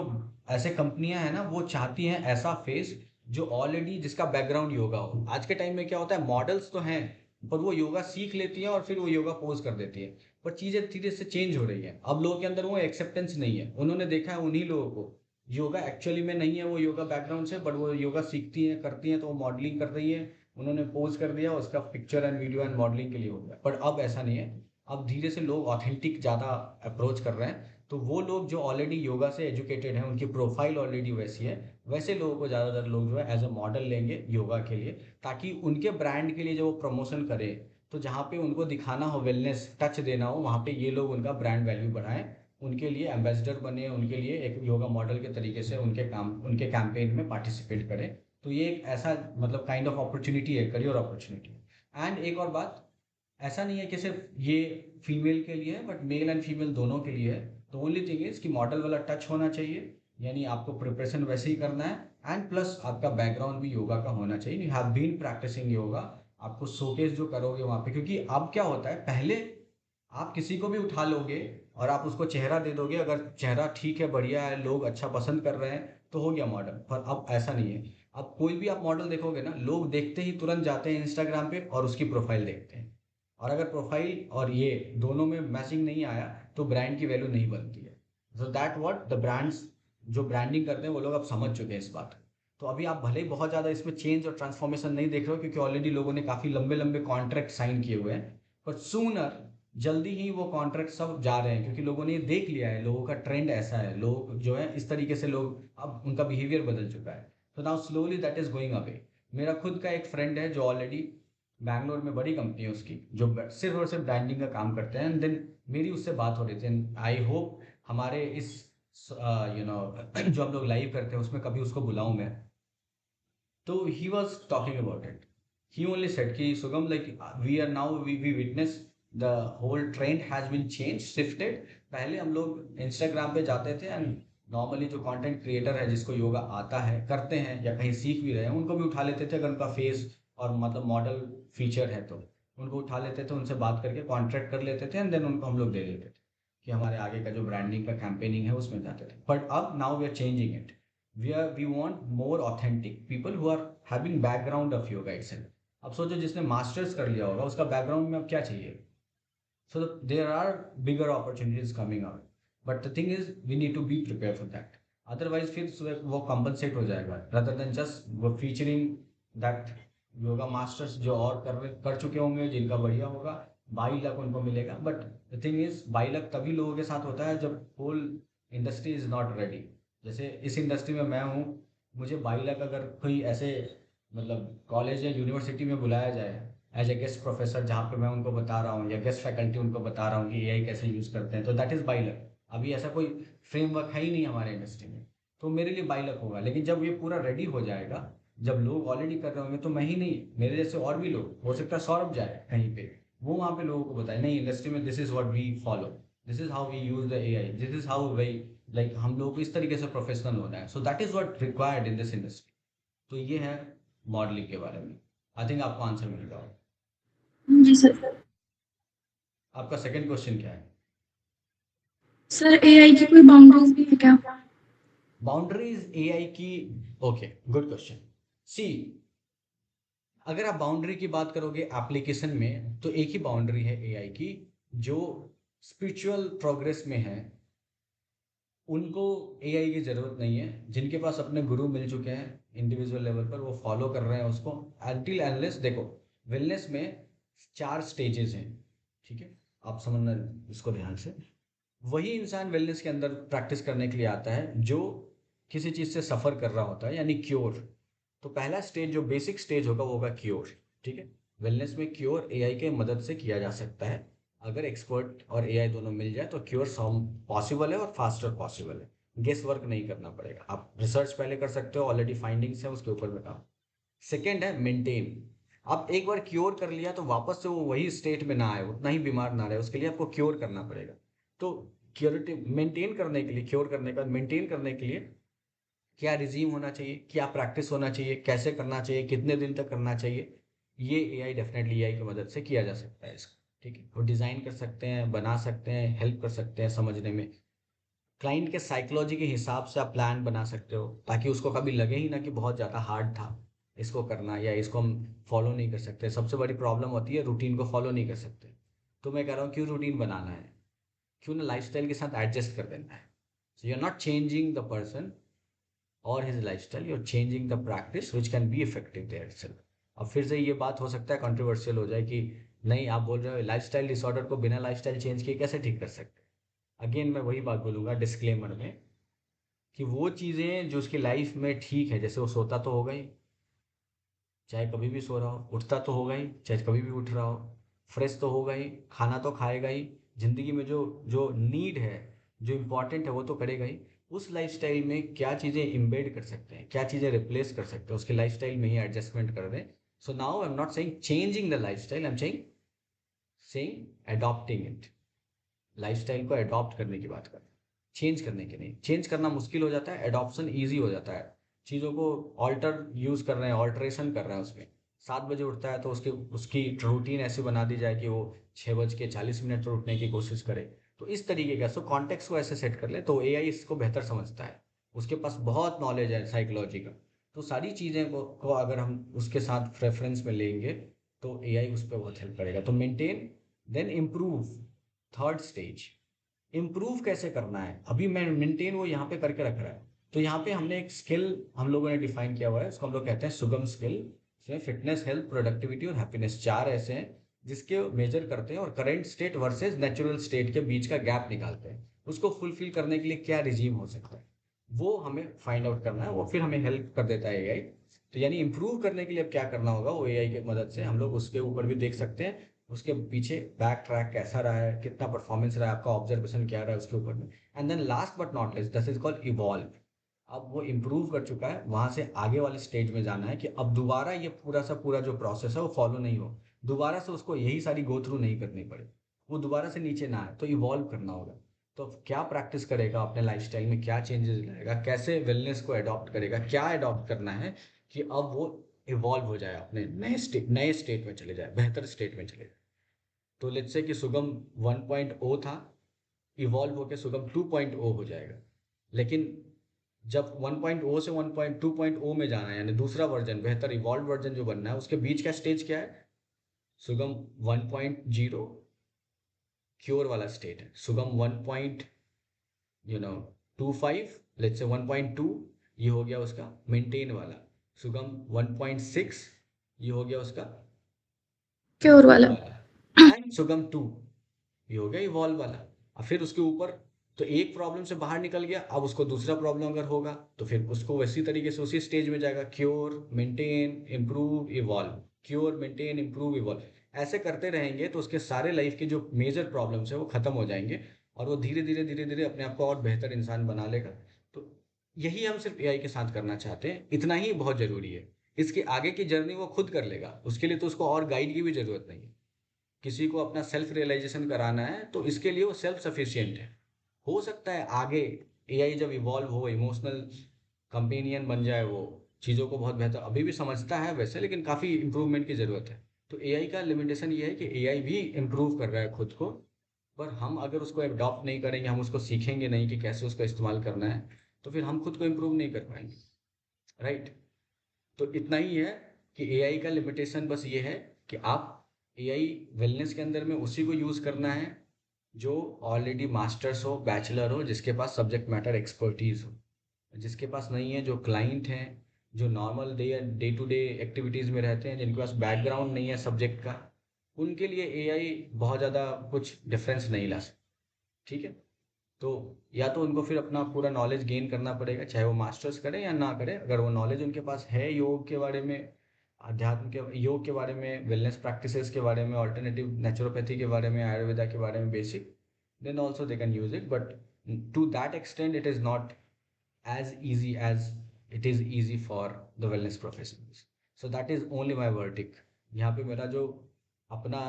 ऐसे कंपनियां हैं ना, वो चाहती हैं ऐसा फेस जो ऑलरेडी जिसका बैकग्राउंड योगा हो। आज के टाइम में क्या होता है, मॉडल्स तो हैं पर वो योगा सीख लेती हैं और फिर वो योगा पोज कर देती है। पर चीज़ें धीरे से चेंज हो रही है, अब लोगों के अंदर वो एक्सेप्टेंस नहीं है। उन्होंने देखा है उन्हीं लोगों को, योगा एक्चुअली में नहीं है वो योगा बैकग्राउंड से, बट वो योगा सीखती हैं, करती हैं, तो वो मॉडलिंग कर रही है। उन्होंने पोज कर दिया, उसका picture and video and modelling के लिए हो गया। बट अब ऐसा नहीं है, अब धीरे से लोग ऑथेंटिक ज़्यादा अप्रोच कर रहे हैं। तो वो लोग जो ऑलरेडी योगा से एजुकेटेड हैं, उनकी प्रोफाइल ऑलरेडी वैसी है, वैसे लोगों को ज़्यादातर लोग जो है एज अ मॉडल लेंगे योगा के लिए, ताकि उनके ब्रांड के लिए जो वो प्रमोशन करें, तो जहाँ पे उनको दिखाना हो, वेलनेस टच देना हो, वहाँ पे ये लोग उनका ब्रांड वैल्यू बढ़ाएं, उनके लिए एम्बेसडर बने, उनके लिए एक योगा मॉडल के तरीके से उनके कैंपेन में पार्टिसिपेट करें। तो ये एक ऐसा मतलब काइंड ऑफ अपॉर्चुनिटी है, करियर अपॉर्चुनिटी। एंड एक और बात, ऐसा नहीं है कि सिर्फ ये फीमेल के लिए है, बट मेल एंड फीमेल दोनों के लिए है। तो ओनली थिंग इज कि मॉडल वाला टच होना चाहिए, यानी आपको प्रिपरेशन वैसे ही करना है एंड प्लस आपका बैकग्राउंड भी योगा का होना चाहिए, you have been practising yoga. आपको शोकेस जो करोगे वहाँ पे, क्योंकि अब क्या होता है, पहले आप किसी को भी उठा लोगे और आप उसको चेहरा दे दोगे, अगर चेहरा ठीक है, बढ़िया है, लोग अच्छा पसंद कर रहे हैं तो हो गया मॉडल। पर अब ऐसा नहीं है। अब कोई भी आप मॉडल देखोगे ना, लोग देखते ही तुरंत जाते हैं इंस्टाग्राम पे और उसकी प्रोफाइल देखते हैं, और अगर प्रोफाइल और ये दोनों में मैचिंग नहीं आया तो ब्रांड की वैल्यू नहीं बनती है। So that what the brands जो ब्रांडिंग करते हैं वो लोग अब समझ चुके हैं इस बात को। तो अभी आप भले ही बहुत ज़्यादा इसमें चेंज और ट्रांसफॉर्मेशन नहीं देख रहे हो, क्योंकि ऑलरेडी लोगों ने काफ़ी लंबे लंबे कॉन्ट्रैक्ट साइन किए हुए हैं, पर सूनर जल्दी ही वो कॉन्ट्रैक्ट सब जा रहे हैं, क्योंकि लोगों ने ये देख लिया है, लोगों का ट्रेंड ऐसा है, लोग जो है इस तरीके से, लोग अब उनका बिहेवियर बदल चुका है। तो now slowly that is going away. मेरा खुद का एक फ्रेंड है जो ऑलरेडी बैंगलोर में बड़ी कंपनी है उसकी, जो सिर्फ और सिर्फ ब्रांडिंग का काम करते हैं, एंड देन मेरी उससे बात हो रही थी। आई होप हमारे इस जो हम लोग लाइव करते हैं उसमें कभी उसको बुलाऊं मैं। तो he was talking about it. He only said कि Sugam, like we are now we witness the whole trend has been change, shifted. पहले हम लोग इंस्टाग्राम पे जाते थे एंड नॉर्मली जो कंटेंट क्रिएटर है जिसको योगा आता है, करते हैं या कहीं सीख भी रहे हैं, उनको भी उठा लेते थे, अगर उनका फेस और मतलब मॉडल फीचर है तो उनको उठा लेते थे, उनसे बात करके कॉन्ट्रैक्ट कर लेते थे एंड देन उनको हम लोग दे देते थे कि हमारे आगे का जो ब्रांडिंग का कैंपेनिंग है उसमें जाते थे। बट अब now we are changing it. we want more authentic people who are having background of yoga itself। अब सोचो जिसने मास्टर्स कर लिया होगा उसका बैकग्राउंड में अब क्या चाहिए। So there are bigger opportunities coming out, but the thing is we need to be prepare for that. Otherwise फिर वो कंपनसेट हो जाएगा रादर देन जस्ट वो फीचरिंग दैट योगा मास्टर्स जो और कर चुके होंगे, जिनका बढ़िया होगा, 22 लाख उनको मिलेगा। But the thing is 22 lakh तभी लोगों के साथ होता है जब whole industry is not ready. जैसे इस इंडस्ट्री में मैं हूँ, मुझे 22 लाख अगर कोई ऐसे मतलब कॉलेज या यूनिवर्सिटी में बुलाया जाए एज ए गेस्ट प्रोफेसर, जहाँ पे मैं उनको बता रहा हूँ या गेस्ट फैकल्टी उनको बता रहा हूँ कि एआई कैसे यूज़ करते हैं, तो दैट इज़ 22 लाख। अभी ऐसा कोई फ्रेमवर्क है ही नहीं हमारे इंडस्ट्री में, तो मेरे लिए 22 लाख होगा। लेकिन जब ये पूरा रेडी हो जाएगा, जब लोग ऑलरेडी कर रहे होंगे, तो मैं ही नहीं, मेरे जैसे और भी लोग, हो सकता है सौरभ जाए कहीं पे, वो वहाँ पे लोगों को बताए नहीं इंडस्ट्री में this is what we follow, this is how we use the AI, this is how we, like हम लोग को इस तरीके से प्रोफेशनल होना है। So that is what required in this industry. तो ये है मॉडलिंग के बारे में। आई थिंक आपको आंसर मिल रहा हो। जी सर। आपका सेकंड क्वेश्चन क्या है? सर एआई की कोई बाउंड्रीज भी है क्या? बाउंड्रीज एआई की, ओके, गुड क्वेश्चन। सी, अगर आप बाउंड्री की बात करोगे एप्लीकेशन में, तो एक ही बाउंड्री है एआई की, जो स्पिरिचुअल प्रोग्रेस में है उनको एआई की ज़रूरत नहीं है। जिनके पास अपने गुरु मिल चुके हैं इंडिविजुअल लेवल पर, वो फॉलो कर रहे हैं उसको अनटिल एनलेस। देखो, वेलनेस में 4 स्टेजेस हैं, ठीक है, आप समझना इसको ध्यान से। वही इंसान वेलनेस के अंदर प्रैक्टिस करने के लिए आता है जो किसी चीज़ से सफ़र कर रहा होता है, यानी क्योर। तो पहला स्टेज जो बेसिक स्टेज होगा वो होगा क्योर, ठीक है। वेलनेस में क्योर एआई के मदद से किया जा सकता है। अगर एक्सपर्ट और एआई दोनों मिल जाए तो क्योर पॉसिबल है और फास्टर पॉसिबल है। गेस वर्क नहीं करना पड़ेगा, आप रिसर्च पहले कर सकते हो, ऑलरेडी फाइंडिंग्स है उसके ऊपर में काम। सेकेंड है मेंटेन। आप एक बार क्योर कर लिया तो वापस से वो वही स्टेट में ना आए, उतना ही बीमार ना रहे, उसके लिए आपको क्योर करना पड़ेगा। तो क्योरिटी मेंटेन करने के लिए, क्योर करने का मेंटेन करने के लिए क्या रिजीम होना चाहिए, क्या प्रैक्टिस होना चाहिए, कैसे करना चाहिए, कितने दिन तक करना चाहिए, ये एआई डेफिनेटली एआई की मदद से किया जा सकता है इसको, ठीक है। वो डिज़ाइन कर सकते हैं, बना सकते हैं, हेल्प कर सकते हैं समझने में। क्लाइंट के साइकोलॉजी के हिसाब से आप प्लान बना सकते हो ताकि उसको कभी लगे ही ना कि बहुत ज़्यादा हार्ड था इसको करना, या इसको हम फॉलो नहीं कर सकते। सबसे बड़ी प्रॉब्लम होती है रूटीन को फॉलो नहीं कर सकते। तो मैं कह रहा हूँ क्यों रूटीन बनाना है, क्यों ना लाइफस्टाइल के साथ एडजस्ट कर देना है। So you are not changing the person और his lifestyle, you are changing the practice which can be effective there itself. अब फिर से ये बात हो सकता है कंट्रोवर्शियल हो जाए कि नहीं, आप बोल रहे हो लाइफस्टाइल डिसऑर्डर को बिना लाइफस्टाइल चेंज किए कैसे ठीक कर सकते हैं। अगेन मैं वही बात बोलूँगा डिस्क्लेमर में कि वो चीज़ें जो उसकी लाइफ में ठीक है, जैसे वो सोता तो होगा ही, चाहे कभी भी सो रहा हो, उठता तो होगा ही चाहे कभी भी उठ रहा हो, फ्रेश तो होगा ही, खाना तो खाएगा ही, ज़िंदगी में जो जो नीड है, जो इम्पोर्टेंट है वो तो करेगा ही। उस लाइफस्टाइल में क्या चीज़ें इम्बेड कर सकते हैं, क्या चीज़ें रिप्लेस कर सकते हैं, उसके लाइफस्टाइल में ही एडजस्टमेंट कर दें। So now I am not saying changing the lifestyle, I am saying adopting it. Lifestyle को अडॉप्ट करने की बात कर रहे हैं, चेंज करने के नहीं। चेंज करना मुश्किल हो जाता है, एडॉप्शन ईजी हो जाता है। चीज़ों को ऑल्टर यूज़ कर रहे हैं, ऑल्ट्रेशन कर रहे हैं उसमें। 7 बजे उठता है तो उसके उसकी रूटीन ऐसी बना दी जाए कि वो 6:40 पर उठने की कोशिश करे। तो इस तरीके का, सो कॉन्टेक्स्ट को ऐसे सेट कर ले तो एआई इसको बेहतर समझता है। उसके पास बहुत नॉलेज है साइकोलॉजी का। तो सारी चीज़ें को अगर हम उसके साथ रेफरेंस में लेंगे तो एआई उस पर बहुत हेल्प करेगा। तो maintain, then improve, third stage. Improve कैसे करना है, अभी मैं मेंटेन वो यहाँ पे करके रख रहा है। तो यहाँ पे हमने एक स्किल हम लोगों ने डिफाइन किया हुआ है, उसको हम लोग कहते हैं सुगम स्किल। इसमें फिटनेस, हेल्थ, प्रोडक्टिविटी और हैप्पीनेस, 4 ऐसे हैं जिसके मेजर करते हैं और current state versus natural state के बीच का गैप निकालते हैं। उसको फुलफिल करने के लिए क्या रिजीम हो सकता है, वो हमें फाइंड आउट करना है। वो फिर हमें हेल्प कर देता है एआई। तो यानी इंप्रूव करने के लिए अब क्या करना होगा, वो एआई की मदद से हम लोग उसके ऊपर भी देख सकते हैं। उसके पीछे बैक ट्रैक कैसा रहा है, कितना परफॉर्मेंस रहा है, आपका ऑब्जर्वेशन क्या रहा है उसके ऊपर में। And then last but not least, this is called evolve. अब वो इम्प्रूव कर चुका है, वहां से आगे वाले स्टेज में जाना है कि अब दोबारा ये पूरा सा पूरा जो प्रोसेस है वो फॉलो नहीं हो, दोबारा से उसको यही सारी गो थ्रू नहीं करनी पड़े, वो दोबारा से नीचे ना आए। तो इवॉल्व करना होगा। तो क्या प्रैक्टिस करेगा, अपने लाइफस्टाइल में क्या चेंजेस लाएगा, कैसे वेलनेस को अडॉप्ट करेगा, क्या अडॉप्ट करना है कि अब वो इवॉल्व हो जाए, अपने नए स्टेट में चले जाए, बेहतर स्टेट में चले जाए। तो लेट्स से कि सुगम 1.0 था, इवॉल्व होकर सुगम 2.0 हो जाएगा। लेकिन जब 1.0 से 1.2.0 में जाना है, यानी दूसरा वर्जन, बेहतर इवॉल्व वर्जन जो बनना है, उसके बीच का स्टेज क्या है, सुगम 1.0 क्योर वाला स्टेट है। सुगम 1.25, लेट्स से 1.2, ये हो गया उसका मेंटेन वाला। सुगम 1.6, ये हो गया उसका क्योर इम्प्रूव वाला। वाला। एंड सुगम 2, ये हो गया इवॉल्व वाला। और फिर उसके ऊपर, तो एक प्रॉब्लम से बाहर निकल गया, अब उसको दूसरा प्रॉब्लम अगर होगा तो फिर उसको वैसी तरीके से उसी स्टेज में जाएगा, cure, maintain, improve, evolve, cure, maintain, improve, evolve. ऐसे करते रहेंगे तो उसके सारे लाइफ के जो मेजर प्रॉब्लम्स है वो खत्म हो जाएंगे और वो धीरे धीरे धीरे धीरे अपने आप को और बेहतर इंसान बना लेगा। तो यही हम सिर्फ एआई के साथ करना चाहते हैं, इतना ही बहुत जरूरी है। इसके आगे की जर्नी वो खुद कर लेगा, उसके लिए तो उसको और गाइड की भी जरूरत नहीं है। किसी को अपना सेल्फ रियलाइजेशन कराना है तो इसके लिए वो सेल्फ सफिशिएंट है। हो सकता है आगे एआई जब इवॉल्व हो, इमोशनल कंपेनियन बन जाए, वो चीज़ों को बहुत बेहतर, अभी भी समझता है वैसे, लेकिन काफ़ी इंप्रूवमेंट की ज़रूरत है। तो एआई का लिमिटेशन ये है कि एआई भी इम्प्रूव कर रहा है खुद को, पर हम अगर उसको अडॉप्ट नहीं करेंगे, हम उसको सीखेंगे नहीं कि कैसे उसका इस्तेमाल करना है, तो फिर हम खुद को इम्प्रूव नहीं कर पाएंगे। राइट। तो इतना ही है कि एआई का लिमिटेशन बस ये है कि आप एआई वेलनेस के अंदर में उसी को यूज़ करना है जो ऑलरेडी मास्टर्स हो, बैचलर हो, जिसके पास सब्जेक्ट मैटर एक्सपर्टीज हो। जिसके पास नहीं है, जो क्लाइंट हैं, जो normal day to day activities में रहते हैं, जिनके पास बैकग्राउंड नहीं है सब्जेक्ट का, उनके लिए एआई बहुत ज़्यादा कुछ डिफरेंस नहीं ला सकता। ठीक है। तो या तो उनको फिर अपना पूरा नॉलेज गेन करना पड़ेगा, चाहे वो मास्टर्स करें या ना करें। अगर वो नॉलेज उनके पास है योग के बारे में, अध्यात्म के, योग के बारे में, वेलनेस प्रैक्टिसेस के बारे में, ऑल्टरनेटिव नेचुरोपैथी के बारे में, आयुर्वेदा के बारे में basic, then also they can use it. But to that extent it is not as easy as it is easy for the wellness professionals. So that is only my verdict. यहाँ पे मेरा जो अपना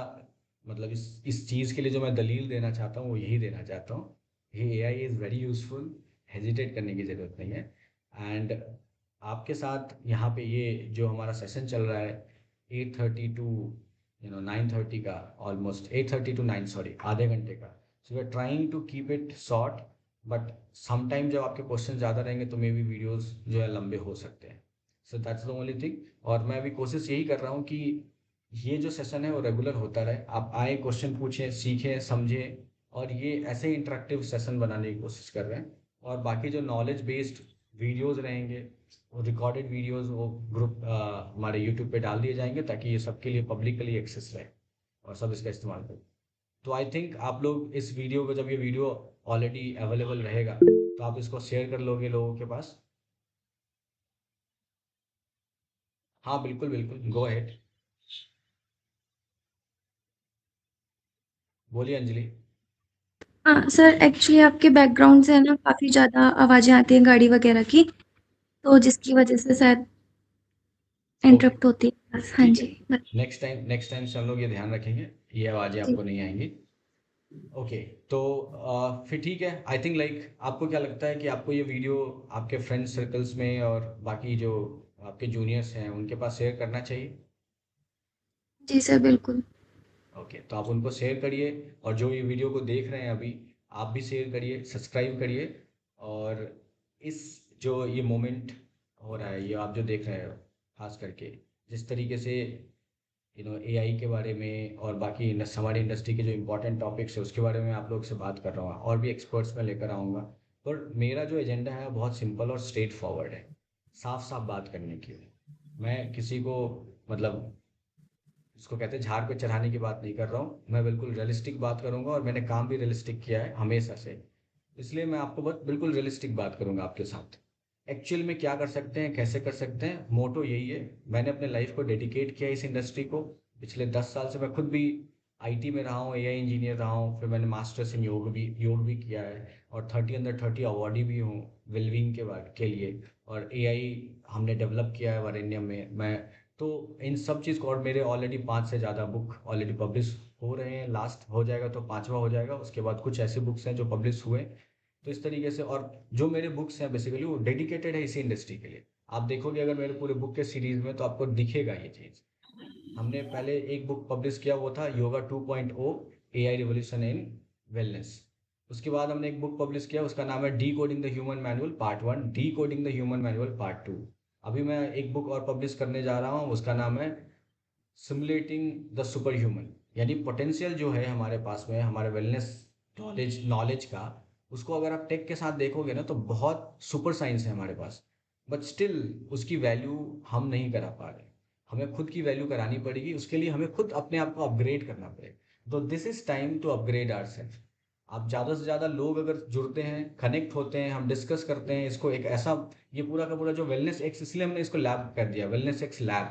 मतलब इस चीज़ के लिए जो मैं दलील देना चाहता हूँ वो यही देना चाहता हूँ। ये ए I is very useful, hesitate करने की ज़रूरत नहीं है। एंड आपके साथ यहाँ पे ये जो हमारा सेशन चल रहा है 8:30 टू 9:30 का, ऑलमोस्ट 8:30 टू 9, सॉरी, आधे घंटे का। So we are trying to keep it short, but sometime जब आपके क्वेश्चन ज़्यादा रहेंगे तो मे बी वीडियोज़ जो है लंबे हो सकते हैं। So that's the only thing. और मैं अभी कोशिश यही कर रहा हूँ कि ये जो सेशन है वो रेगुलर होता रहे, आप आए, क्वेश्चन पूछें, सीखें, समझें। और ये ऐसे इंटरेक्टिव सेशन बनाने की कोशिश कर रहे हैं। और बाकी जो नॉलेज बेस्ड वीडियोज़ रहेंगे, वो रिकॉर्डेड वीडियोज़, वो ग्रुप हमारे यूट्यूब पे डाल दिए जाएंगे ताकि ये सबके लिए पब्लिकली एक्सेस रहे और सब इसका इस्तेमाल करें। तो आई थिंक आप लोग इस वीडियो को, जब ये वीडियो ऑलरेडी अवेलेबल रहेगा तो आप इसको शेयर कर लोगे लोगों के पास। हाँ बिल्कुल बिल्कुल, गो अहेड, बोलिए अंजलि। हाँ सर, एक्चुअली आपके बैकग्राउंड से है ना काफ़ी ज़्यादा आवाज़ें आती हैं गाड़ी वगैरह की, तो जिसकी वजह से शायद ओके, इंटरप्ट होती है। हाँ ठीक है। जी। नेक्स्ट टाइम से हम लोग ये ध्यान रखेंगे, ये आवाज़ें जी। आपको नहीं आएंगी। ओके। तो फिर ठीक है, आई थिंक लाइक आपको क्या लगता है कि आपको ये वीडियो आपके फ्रेंड सर्कल्स में और बाकी जो आपके जूनियर्स हैं उनके पास शेयर करना चाहिए? जी सर, बिल्कुल। ओके, तो आप उनको शेयर करिए, और जो ये वीडियो को देख रहे हैं अभी, आप भी शेयर करिए, सब्सक्राइब करिए। और इस जो ये मोमेंट हो रहा है, ये आप जो देख रहे हो, खास करके जिस तरीके से एआई के बारे में और बाकी हमारी इंडस्ट्री के जो इंपॉर्टेंट टॉपिक्स है उसके बारे में आप लोग से बात कर रहा हूँ, और भी एक्सपर्ट्स मैं लेकर आऊँगा। पर मेरा जो एजेंडा है बहुत सिंपल और स्ट्रेट फॉरवर्ड है, साफ साफ बात करने की। मैं किसी को मतलब इसको कहते हैं झाड़ पे चढ़ाने की बात नहीं कर रहा हूँ, मैं बिल्कुल रियलिस्टिक बात करूंगा, और मैंने काम भी रियलिस्टिक किया है हमेशा से। इसलिए मैं आपको बस बिल्कुल रियलिस्टिक बात करूंगा आपके साथ। एक्चुअल में क्या कर सकते हैं, कैसे कर सकते हैं, मोटो यही है। मैंने अपने लाइफ को डेडिकेट किया इस इंडस्ट्री को। पिछले 10 साल से मैं खुद भी आईटी में रहा हूँ, एआई इंजीनियर रहा हूँ, फिर मैंने मास्टर्स इन योग भी किया है, और 30 अंडर 30 अवार्डी भी हूँ वेलबींग के लिए। और एआई हमने डेवलप किया है वरेण्यम में। मैं तो इन सब चीज़ को, और मेरे ऑलरेडी 5 से ज़्यादा बुक ऑलरेडी पब्लिश हो रहे हैं, लास्ट हो जाएगा तो पांचवा हो जाएगा, उसके बाद कुछ ऐसे बुक्स हैं जो पब्लिश हुए। तो इस तरीके से, और जो मेरे बुक्स हैं बेसिकली वो डेडिकेटेड है इसी इंडस्ट्री के लिए। आप देखोगे अगर मेरे पूरे बुक के सीरीज में, तो आपको दिखेगा ये चीज़। हमने पहले एक बुक पब्लिश किया, वो था yoga 2.0, AI revolution in wellness. उसके बाद हमने एक बुक पब्लिश किया, उसका नाम है D coding the human manual part 1, D coding the human manual part 2। अभी मैं एक बुक और पब्लिश करने जा रहा हूँ, उसका नाम है सिमुलेटिंग द सुपर ह्यूमन। यानी पोटेंशियल जो है हमारे पास में, हमारे वेलनेस नॉलेज नॉलेज का, उसको अगर आप टेक के साथ देखोगे ना, तो बहुत सुपर साइंस है हमारे पास। बट स्टिल उसकी वैल्यू हम नहीं करा पा रहे। हमें खुद की वैल्यू करानी पड़ेगी, उसके लिए हमें खुद अपने आप को अपग्रेड करना पड़ेगा। तो this is time to upgrade our self. आप ज़्यादा से ज़्यादा लोग अगर जुड़ते हैं, कनेक्ट होते हैं, हम डिस्कस करते हैं इसको, एक ऐसा, ये पूरा का पूरा जो वेलनेस एक्स, इसलिए हमने इसको लैब कर दिया, वेलनेस एक्स लैब।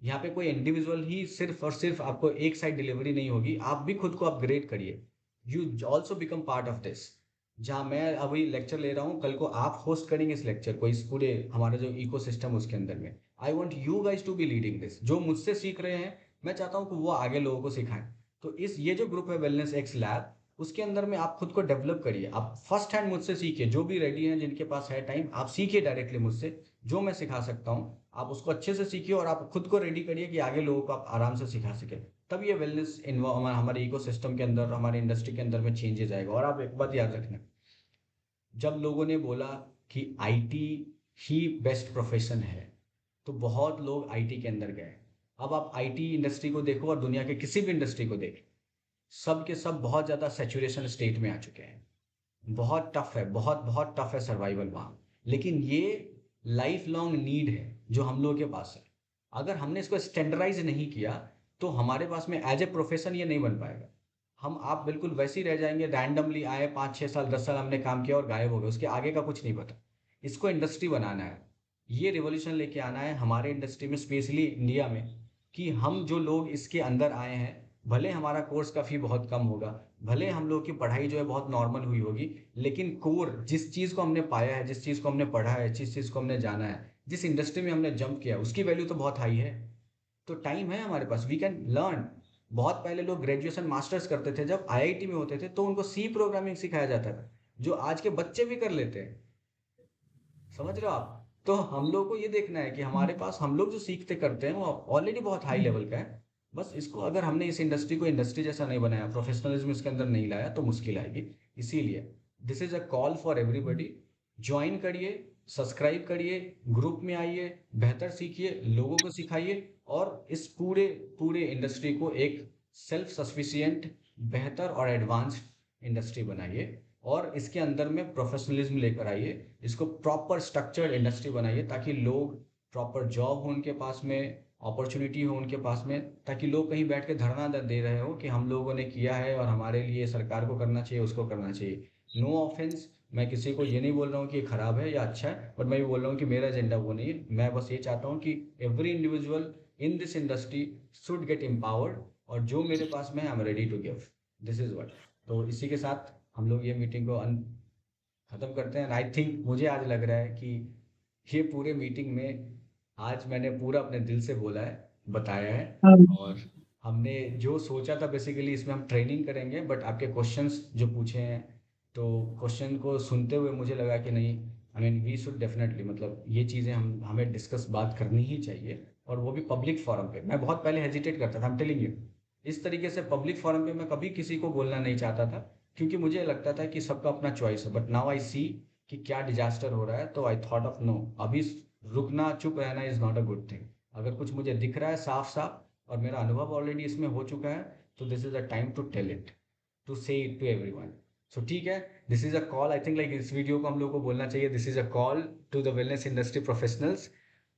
यहाँ पे कोई इंडिविजुअल ही सिर्फ और सिर्फ आपको एक साइड डिलीवरी नहीं होगी, आप भी खुद को अपग्रेड करिए। You also become part of this. जहाँ मैं अभी लेक्चर ले रहा हूँ, कल को आप होस्ट करेंगे इस लेक्चर को, इस पूरे हमारा जो इको सिस्टम उसके अंदर में। I want you guys to be leading this. जो मुझसे सीख रहे हैं, मैं चाहता हूँ कि वो आगे लोगों को सिखाएं। तो इस ये जो ग्रुप है वेलनेस एक्स लैब, उसके अंदर में आप खुद को डेवलप करिए, आप फर्स्ट हैंड मुझसे सीखिए। जो भी रेडी हैं, जिनके पास है टाइम, आप सीखिए डायरेक्टली मुझसे। जो मैं सिखा सकता हूँ आप उसको अच्छे से सीखिए, और आप खुद को रेडी करिए कि आगे लोगों को आप आराम से सिखा सके। तब ये वेलनेस हमारे इको सिस्टम के अंदर, हमारे इंडस्ट्री के अंदर में चेंजेस आएगा। और आप एक बात याद रखना, जब लोगों ने बोला कि आईटी ही बेस्ट प्रोफेशन है, तो बहुत लोग आईटी के अंदर गए। अब आप आईटी इंडस्ट्री को देखो और दुनिया के किसी भी इंडस्ट्री को देखो, सब के सब बहुत ज़्यादा सेचुरेशन स्टेट में आ चुके हैं। बहुत टफ है, बहुत बहुत टफ है सर्वाइवल वहाँ। लेकिन ये लाइफ लॉन्ग नीड है जो हम लोगों के पास है। अगर हमने इसको स्टैंडर्डाइज नहीं किया, तो हमारे पास में एज ए प्रोफेशन ये नहीं बन पाएगा। हम आप बिल्कुल वैसे ही रह जाएंगे, रैंडमली आए, 5 6 साल 10 साल हमने काम किया और गायब हो गए, उसके आगे का कुछ नहीं पता। इसको इंडस्ट्री बनाना है, ये रिवॉल्यूशन लेके आना है हमारे इंडस्ट्री में, स्पेशली इंडिया में। कि हम जो लोग इसके अंदर आए हैं, भले हमारा कोर्स का फी बहुत कम होगा, भले हम लोग की पढ़ाई जो है बहुत नॉर्मल हुई होगी, लेकिन कोर जिस चीज़ को हमने पाया है, जिस चीज़ को हमने पढ़ा है, जिस चीज़ को हमने जाना है, जिस इंडस्ट्री में हमने जंप किया, उसकी वैल्यू तो बहुत हाई है। तो टाइम है हमारे पास, वी कैन लर्न। बहुत पहले लोग ग्रेजुएशन मास्टर्स करते थे, जब आईआईटी में होते थे, तो उनको सी प्रोग्रामिंग सिखाया जाता था, जो आज के बच्चे भी कर लेते हैं। समझ रहे हो आप? तो हम लोग को ये देखना है कि हमारे पास हम लोग जो सीखते करते हैं वो ऑलरेडी बहुत हाई लेवल का है। बस इसको अगर हमने इस इंडस्ट्री को इंडस्ट्री जैसा नहीं बनाया, प्रोफेशनलिज्म इसके अंदर नहीं लाया, तो मुश्किल आएगी। इसीलिए this is a call for everybody. Join करिए, सब्सक्राइब करिए, ग्रुप में आइए, बेहतर सीखिए, लोगों को सिखाइए, और इस पूरे पूरे इंडस्ट्री को एक सेल्फ सफिशिएंट, बेहतर और एडवांस्ड इंडस्ट्री बनाइए। और इसके अंदर में प्रोफेशनलिज्म लेकर आइए, इसको प्रॉपर स्ट्रक्चर्ड इंडस्ट्री बनाइए, ताकि लोग, प्रॉपर जॉब हो उनके पास में, अपॉर्चुनिटी हो उनके पास में, ताकि लोग कहीं बैठ के धरना दे रहे हो कि हम लोगों ने किया है और हमारे लिए सरकार को करना चाहिए, उसको करना चाहिए। नो ऑफेंस, मैं किसी को ये नहीं बोल रहा हूँ कि ये खराब है या अच्छा है, बट मैं ये बोल रहा हूँ कि मेरा एजेंडा वो नहीं है। मैं बस ये चाहता हूँ कि every individual in this industry should get empowered, और जो मेरे पास में है, I am ready to give. This is what. तो इसी के साथ हम लोग ये मीटिंग को खत्म करते हैं। आई थिंक, मुझे आज लग रहा है कि ये पूरे मीटिंग में आज मैंने पूरा अपने दिल से बोला है, बताया है। हाँ। और हमने जो सोचा था बेसिकली इसमें हम ट्रेनिंग करेंगे, बट आपके क्वेश्चंस जो पूछे हैं तो क्वेश्चन को सुनते हुए मुझे लगा कि नहीं, I mean we should definitely, मतलब ये चीज़ें हमें डिस्कस बात करनी ही चाहिए, और वो भी पब्लिक फोरम पे। मैं बहुत पहले हेजिटेट करता था, आई एम टेलिंग यू, इस तरीके से पब्लिक फोरम पे मैं कभी किसी को बोलना नहीं चाहता था, क्योंकि मुझे लगता था कि सबका अपना चॉइस है। बट नाउ आई सी कि क्या डिजास्टर हो रहा है, तो आई थॉट ऑफ नो, अभी रुकना, चुप रहना is not a good thing. अगर कुछ मुझे दिख रहा है साफ साफ और मेरा अनुभव ऑलरेडी इसमें हो चुका है, तो this is a time to tell it, to say it to everyone. So ठीक है, this is a call, I think like इस वीडियो को हम लोग को बोलना चाहिए, this is a call to the wellness industry professionals,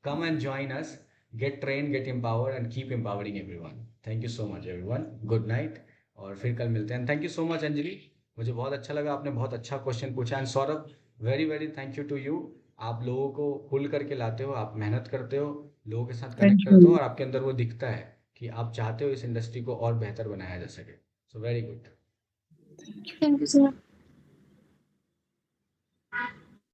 come and join us, get train, get empowered and keep empowering everyone. Thank you so much everyone, good night, और फिर कल मिलते हैं। Thank you so much Anjali, मुझे बहुत अच्छा लगा, आपने बहुत अच्छा क्वेश्चन पूछा। And Saurabh, very very thank you to you, आप लोगों को पुल करके लाते हो, आप मेहनत करते हो, लोगों के साथ थैंक कनेक्ट यू। करते हो, और आपके अंदर वो दिखता है कि आप चाहते हो इस इंडस्ट्री को और बेहतर बनाया जा सके। So very good. Thank you sir.